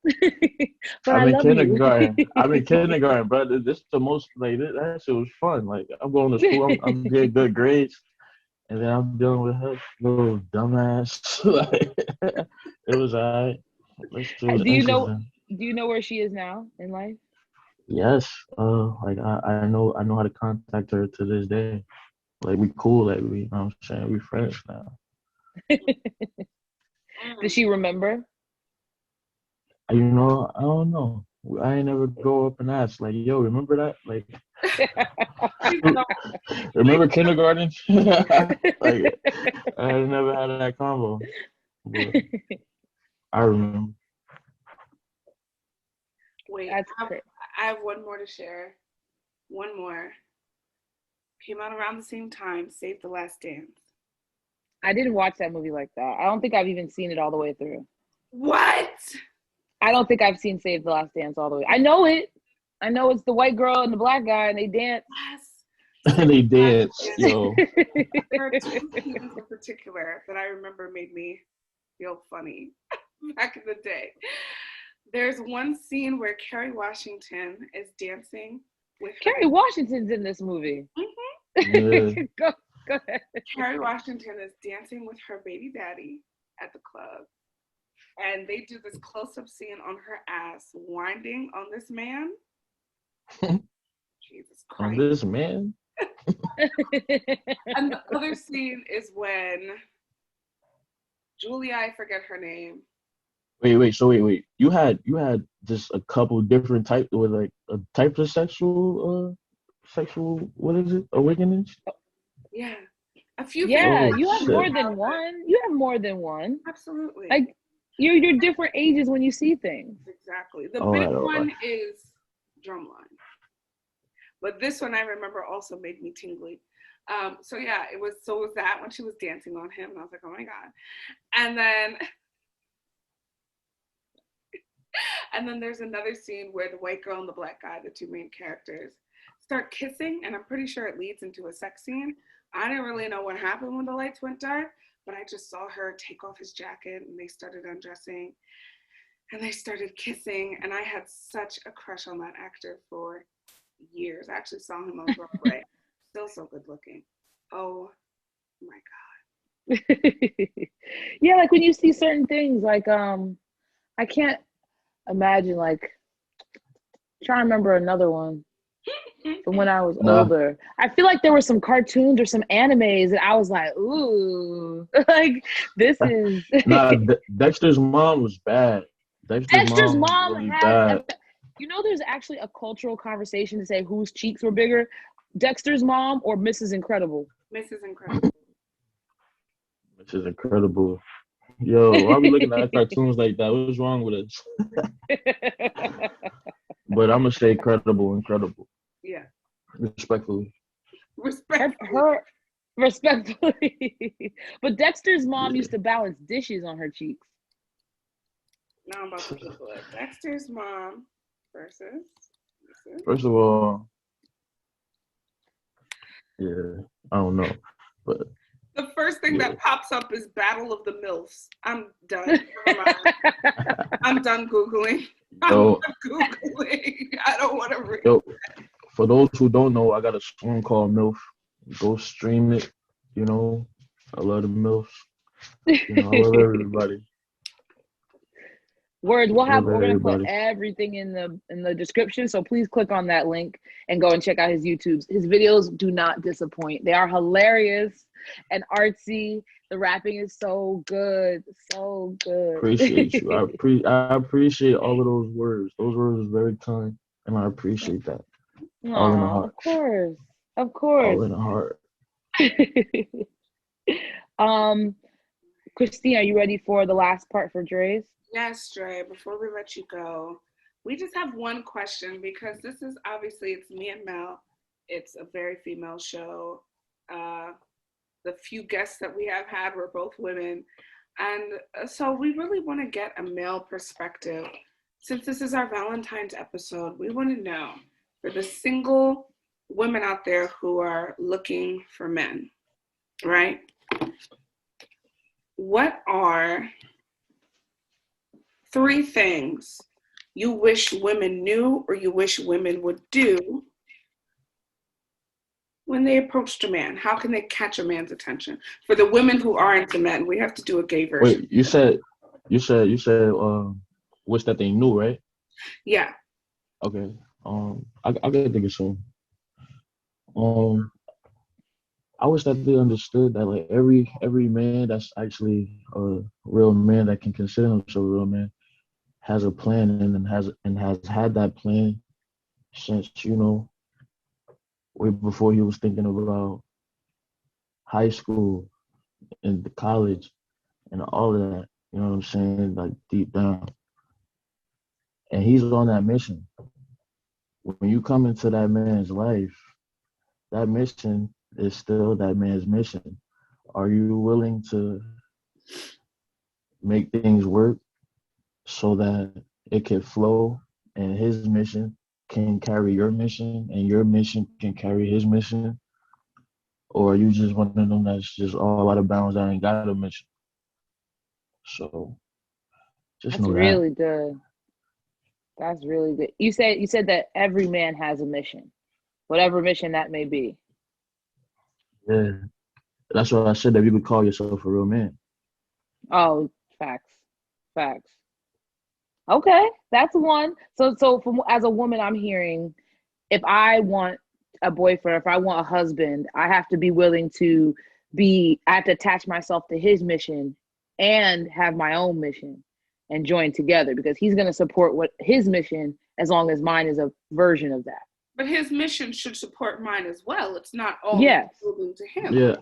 but I I'm in love kindergarten. you. I'm in kindergarten, brother. This is the most like that shit was fun. Like I'm going to school. I'm getting good grades, and then I'm dealing with her little dumbass. Like it was alright. It was Do you know? interesting. Do you know where she is now in life? Yes. Like I know how to contact her to this day. Like we cool. Like we, you know what I'm saying, we friends now. Does she remember? You know, I don't know. I ain't never go up and ask like, yo, remember that? Like, remember kindergarten? Like, I never had that combo, but I remember. Wait, I have one more to share. One more. Came out around the same time. Save the Last Dance. I didn't watch that movie like that. I don't think I've even seen it all the way through. What? I don't think I've seen Save the Last Dance all the way. I know it. I know it's the white girl and the black guy, and they dance. Yes. They dance, yo. There are two scenes in particular that I remember made me feel funny back in the day. There's one scene where Kerry Washington is dancing with Kerry Washington's in this movie. Mm-hmm. Yeah. Go ahead. Kerry Washington is dancing with her baby daddy at the club. And they do this close-up scene on her ass, winding on this man. Jesus Christ. On this man? And the other scene is when Julia, I forget her name. Wait. You had just a couple different types, with like a types of sexual what is it? Awakenings? Yeah. A few Yeah, things. you have more than one. You have more than one. Absolutely. Like you're different ages when you see things. Exactly. The big one is Drumline. But this one I remember also made me tingly. So yeah, it was that when she was dancing on him, and I was like, oh my God. And then there's another scene where the white girl and the black guy, the two main characters, start kissing, and I'm pretty sure it leads into a sex scene. I didn't really know what happened when the lights went dark, but I just saw her take off his jacket, and they started undressing, and they started kissing, and I had such a crush on that actor for years. I actually saw him on Broadway. Still so good looking. Oh my God. Yeah, like when you see certain things, like I can't imagine, like, trying to remember another one from when I was older. I feel like there were some cartoons or some animes that I was like, ooh, like this is. Dexter's mom was bad. Dexter's mom really had bad. You know, there's actually a cultural conversation to say whose cheeks were bigger, Dexter's mom or Mrs. Incredible. Mrs. Incredible. Mrs. Incredible. Yo, why are we looking at cartoons like that? What's wrong with us? But I'm gonna say incredible. Yeah. Respectfully. Respectfully. But Dexter's mom used to balance dishes on her cheeks. Now I'm about to Google it. Dexter's mom versus. First of all, yeah, I don't know, but the first thing that pops up is Battle of the MILFs. I'm done. I'm done Googling. I don't want to read. Yo, for those who don't know, I got a song called MILF. Go stream it. You know, I love the MILFs. You know, I love everybody. We're gonna put everything in the description, so please click on that link and go and check out his YouTubes. His videos do not disappoint. They are hilarious and artsy. The rapping is so good, so good. Appreciate you. I appreciate all of those words. Those words are very kind, and I appreciate that. All in the heart. Of course. All in the heart. Christine, are you ready for the last part for Dre's? Yes, Dre, before we let you go, we just have one question because this is obviously, it's me and Mel. It's a very female show. The few guests that we have had were both women. And so we really want to get a male perspective. Since this is our Valentine's episode, we want to know, for the single women out there who are looking for men, right? What are 3 things you wish women knew or you wish women would do when they approached a man? How can they catch a man's attention? For the women who are into men, we have to do a gay version. Wait, you said wish that they knew, right? Yeah. Okay. I gotta think of some. I wish that they understood that, like, every man that's actually a real man that can consider himself a real man has a plan and has had that plan since, you know, way before he was thinking about high school and the college and all of that. You know what I'm saying? Like, deep down. And he's on that mission. When you come into that man's life, that mission is still that man's mission. Are you willing to make things work so that it can flow and his mission can carry your mission and your mission can carry his mission? Or are you just one of them that's just all out of bounds that ain't got a mission? So just That's know really that. good. That's really good. You said that every man has a mission, whatever mission that may be. Yeah. That's why I said that you could call yourself a real man. Oh, facts, facts. Okay, that's one. So from as a woman, I'm hearing if I want a boyfriend, if I want a husband, I have to be willing to I have to attach myself to his mission and have my own mission and join together because he's going to support what his mission as long as mine is a version of that. But his mission should support mine as well. It's not all moving to him. Yeah.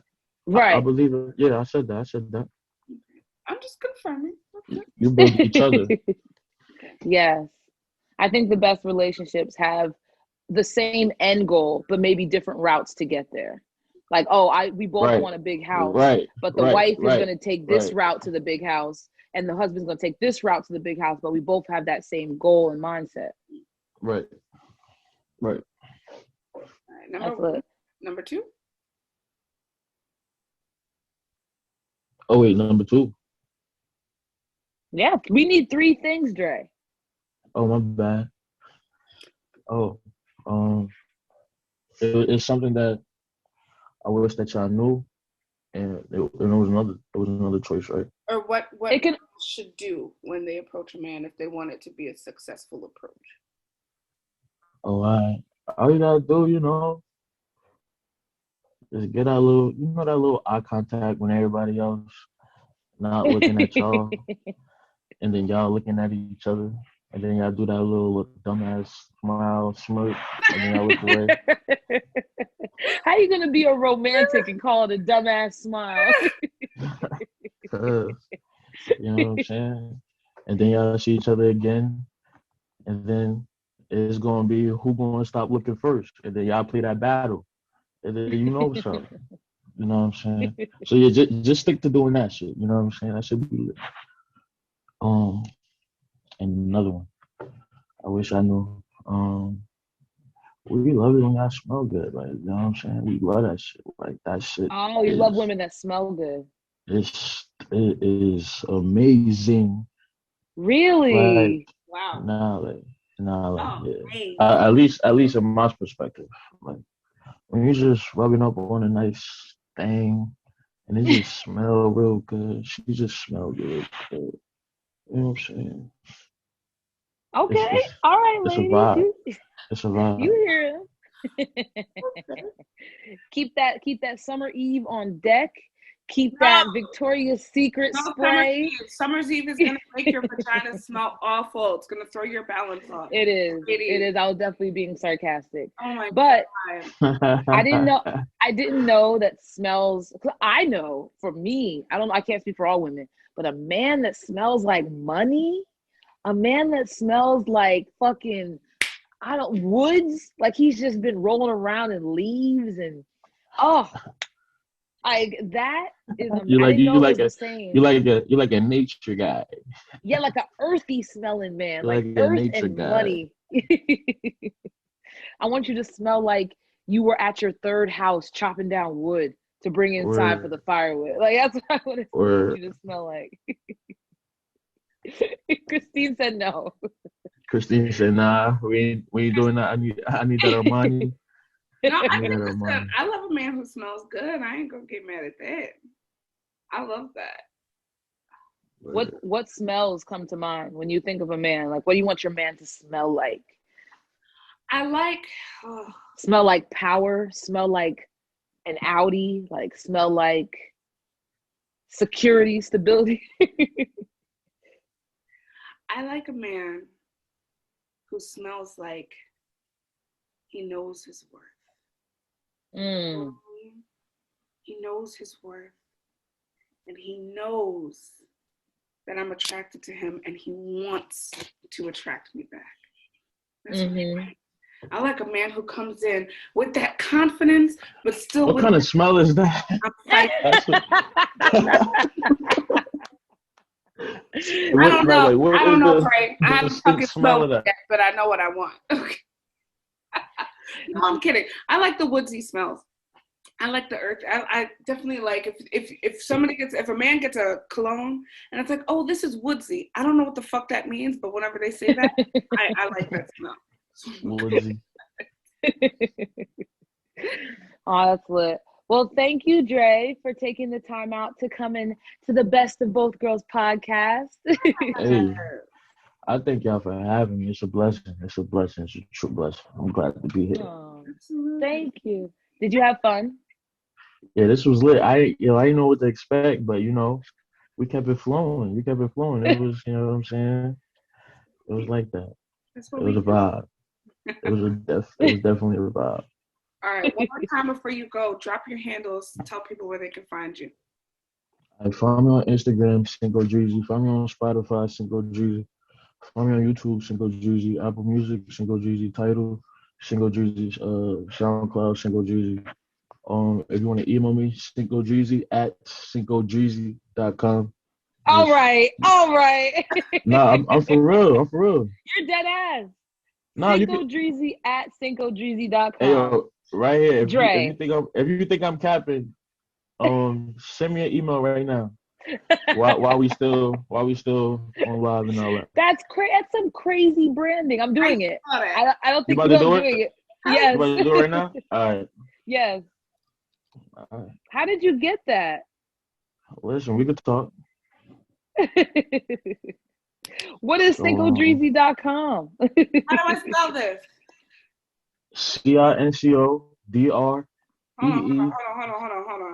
Right. I believe it. Yeah, I said that. I'm just confirming. Okay. You build each other. Yes. I think the best relationships have the same end goal, but maybe different routes to get there. Like, we both want a big house, but the wife is going to take this route to the big house, and the husband's going to take this route to the big house, but we both have that same goal and mindset. Right. All right, number 2. Oh wait, number 2. Yeah, we need 3 things, Dre. Oh, my bad. Oh, it's something that I wish that y'all knew, and it was another choice, right? Or what should do when they approach a man if they want it to be a successful approach. Oh, all you gotta do, just get that little eye contact when everybody else not looking at y'all, and then y'all looking at each other. And then y'all do that little dumbass smile, smirk, and then y'all look away. How you gonna be a romantic and call it a dumbass smile? Cause, you know what I'm saying? And then y'all see each other again, and then it's gonna be who gonna stop looking first, and then y'all play that battle, and then something. You know what I'm saying? So yeah, just stick to doing that shit. You know what I'm saying? That should be lit. And another one. I wish I knew. We love it when y'all smell good. Like, you know what I'm saying? We love that shit. Like, that shit. Oh, you love women that smell good. It is amazing. Really? Wow. Yeah. At least in my perspective. Like, when you just rubbing up on a nice thing and it just smell real good. She just smell good. You know what I'm saying? Okay. All right, it's ladies. A vibe. It's a vibe. You hear him. Keep that summer eve on deck. Keep that Victoria's Secret spray. Summer's Eve is going to make your vagina smell awful. It's going to throw your balance off. It is. I was definitely being sarcastic. Oh my God. I didn't know that smells. I know for me, I can't speak for all women, but a man that smells like money, a man that smells like fucking, woods, like he's just been rolling around in leaves and, like that is. You like a nature guy. Yeah, like an earthy smelling man, like a earth nature and guy. money. I want you to smell like you were at your third house chopping down wood to bring inside for the firewood. Like that's what I want you to smell like. Christine said no. Christine said, "Nah, we ain't doing that. I need that Armani." No, I love a man who smells good. I ain't gonna get mad at that. I love that. What smells come to mind when you think of a man? Like, what do you want your man to smell like? I like smell like power, smell like an Audi, like smell like security, stability. I like a man who smells like he knows his worth. He knows his worth, and he knows that I'm attracted to him, and he wants to attract me back. That's what I like. I like a man who comes in with that confidence, but still. What kind of smell is that? I don't know. I don't know, Frank. I haven't fucking smelled it yet, but I know what I want. Okay. No, I'm kidding. I like the woodsy smells. I like the earth. I definitely like if a man gets a cologne and it's like, oh, this is woodsy. I don't know what the fuck that means, but whenever they say that, I like that smell. Woodsy. Oh, that's lit. Well, thank you, Dre, for taking the time out to come in to the Best of Both Girls podcast. Hey, I thank y'all for having me. It's a blessing. It's a blessing. It's a true blessing. I'm glad to be here. Oh, thank you. Did you have fun? Yeah, this was lit. I didn't know what to expect, but we kept it flowing. We kept it flowing. It was, you know what I'm saying? It was like that. That's what It was a vibe. It was definitely a vibe. All right, one more time before you go, drop your handles, tell people where they can find you. Find me on Instagram, Cinco Dreezy. Find me on Spotify, Cinco Dreezy. Find me on YouTube, Cinco Dreezy. Apple Music, Cinco Dreezy. Tidal, Cinco Dreezy. SoundCloud, Cinco Dreezy. If you want to email me, cincodreezy@cincodreezy.com. All right. Nah, I'm for real. I'm for real. You're dead ass. Nah, CincoDreezy@cincodreezy.com. Hey yo, right here. Dre. If you think I'm capping, send me an email right now. While we still on live and all that. That's some crazy branding. I'm doing it. I don't You think about you to know do I'm doing it? it. Yes. You about to do it right now? All right. Yes. All right. How did you get that? Listen, we could talk. What is CincoDreezy.com? How do I spell this? CINCO DREE. Hold on.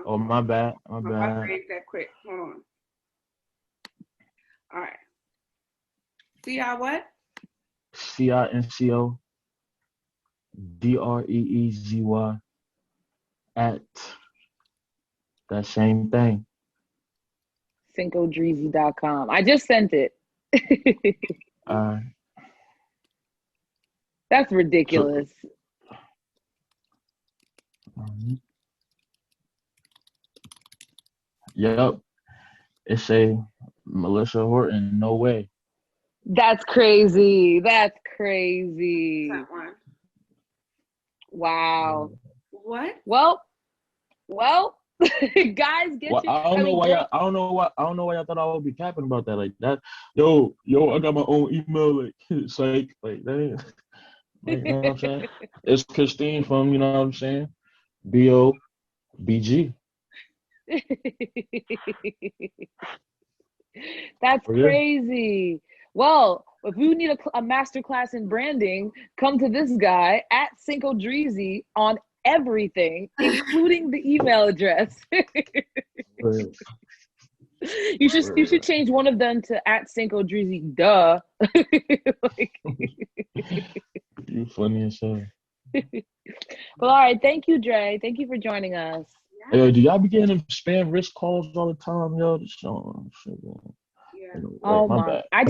Oh, my bad. I'm about to read that quick. Hold on. All right. CI what? CINCO DREEZY at that same thing. CincoDreezy.com. I just sent it. That's ridiculous. Yep. It's a Melissa Horton. No way. That's crazy. That one. Wow. What? Well, guys, get you. I don't know why y'all thought I would be capping about that like that. Yo, I got my own email. Like, it's like that. Like, you know what I'm saying? It's Christine from, you know what I'm saying? BOBG. That's crazy. Well, if you need a master class in branding, come to this guy at Cinco Dreezy on everything, including the email address. You should change one of them to at Cinco Dreezy. Duh. You funny as hell. Well, all right. Thank you, Dre. Thank you for joining us. Yo, do y'all be getting them spam risk calls all the time, yo? Yeah. Oh my! I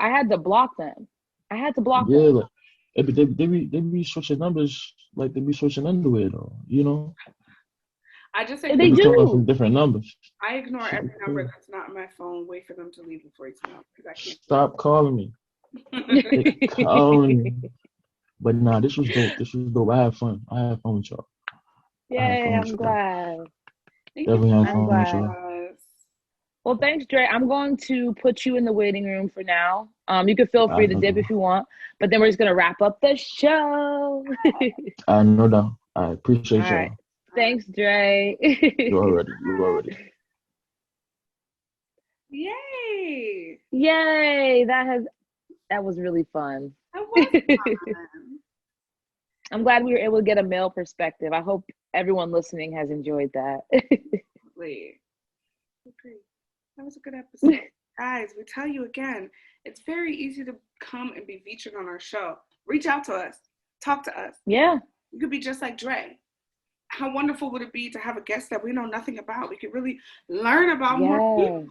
had to block them. them. Like, they be switching numbers like they be switching underwear, though. You know. I just they do coming from different numbers. I ignore every number that's not on my phone. Wait for them to leave before it's out because I can't. Stop calling me. Calling me. But nah, this was dope. I had fun with y'all. Yay, I'm glad. Definitely had fun with y'all. Well, thanks, Dre. I'm going to put you in the waiting room for now. You can feel free to dip if you want, but then we're just gonna wrap up the show. No doubt. I appreciate y'all. Right. Thanks, Dre. You already. Yay! That was really fun. That was fun. I'm glad we were able to get a male perspective. I hope everyone listening has enjoyed that. Wait. Okay. That was a good episode. Guys, we tell you again, it's very easy to come and be featured on our show. Reach out to us. Talk to us. Yeah. You could be just like Dre. How wonderful would it be to have a guest that we know nothing about? We could really learn about more people.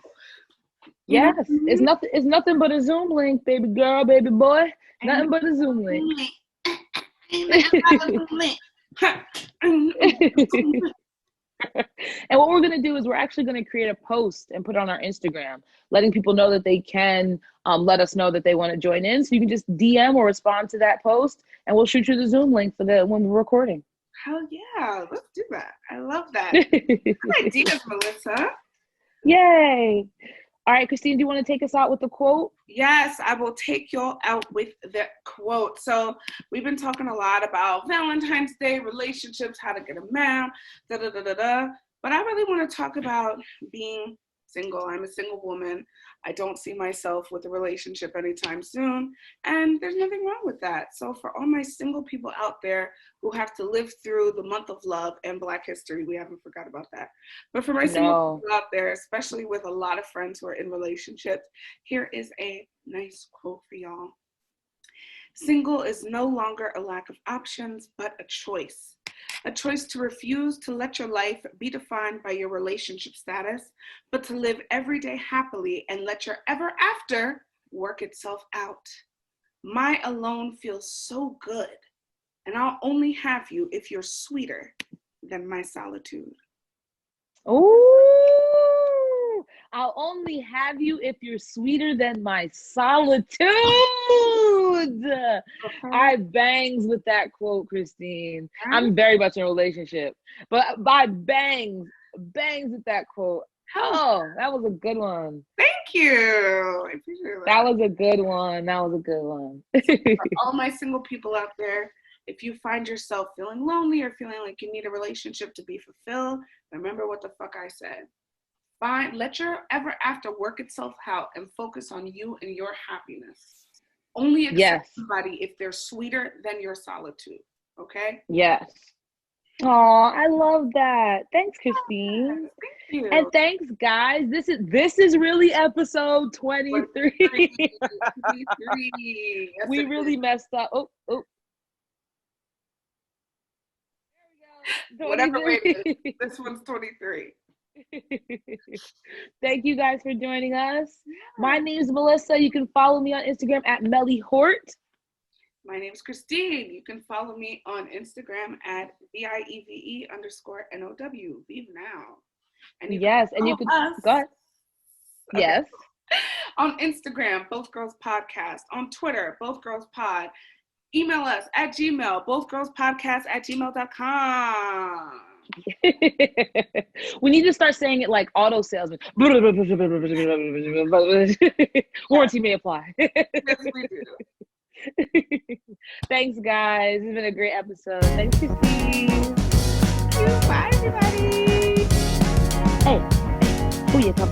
Yes. It's nothing but a Zoom link, baby girl, baby boy. Nothing but a Zoom link. And what we're going to do is we're actually going to create a post and put it on our Instagram, letting people know that they can let us know that they want to join in. So you can just DM or respond to that post and we'll shoot you the Zoom link when we're recording. Hell yeah, let's do that. I love that. Good ideas, Melissa. Yay. All right, Christine, do you want to take us out with the quote? Yes, I will take y'all out with the quote. So we've been talking a lot about Valentine's Day, relationships, how to get a man, da da da da da. But I really want to talk about being single. I'm a single woman. I don't see myself with a relationship anytime soon, and there's nothing wrong with that. So for all my single people out there who have to live through the month of love and Black history, we haven't forgot about that. But for my single people out there, especially with a lot of friends who are in relationships, here is a nice quote for y'all. Single is no longer a lack of options, but a choice. A choice to refuse to let your life be defined by your relationship status, but to live every day happily and let your ever after work itself out. My alone feels so good, and I'll only have you if you're sweeter than my solitude. Ooh, I'll only have you if you're sweeter than my solitude. I bangs with that quote, Christine. I'm very much in a relationship, but I bangs with that quote. Oh, that was a good one. Thank you. I appreciate that. That was a good one. For all my single people out there, if you find yourself feeling lonely or feeling like you need a relationship to be fulfilled, remember what the fuck I said. Let your ever after work itself out and focus on you and your happiness. Only accept somebody if they're sweeter than your solitude. Okay? Yes. Oh, I love that. Thanks, Christine. Thank you. And thanks, guys. This is really episode 23. 23. We really messed up. Oh. There we go. Whatever way it is. This one's 23. Thank you guys for joining us. My name is Melissa. You can follow me on Instagram at Melly Hort. My name is Christine. You can follow me on Instagram at VIEVE_NOW. Vive now. And you yes, and you can go ahead. Okay. Yes. On Instagram, Both Girls Podcast. On Twitter, Both Girls Pod. Email us at Gmail, bothgirlspodcast@gmail.com. We need to start saying it like auto salesman. Warranty may apply. Yes, we do. Thanks, guys. It's been a great episode. Thanks, Christine. Bye, everybody. Hey, booyaka.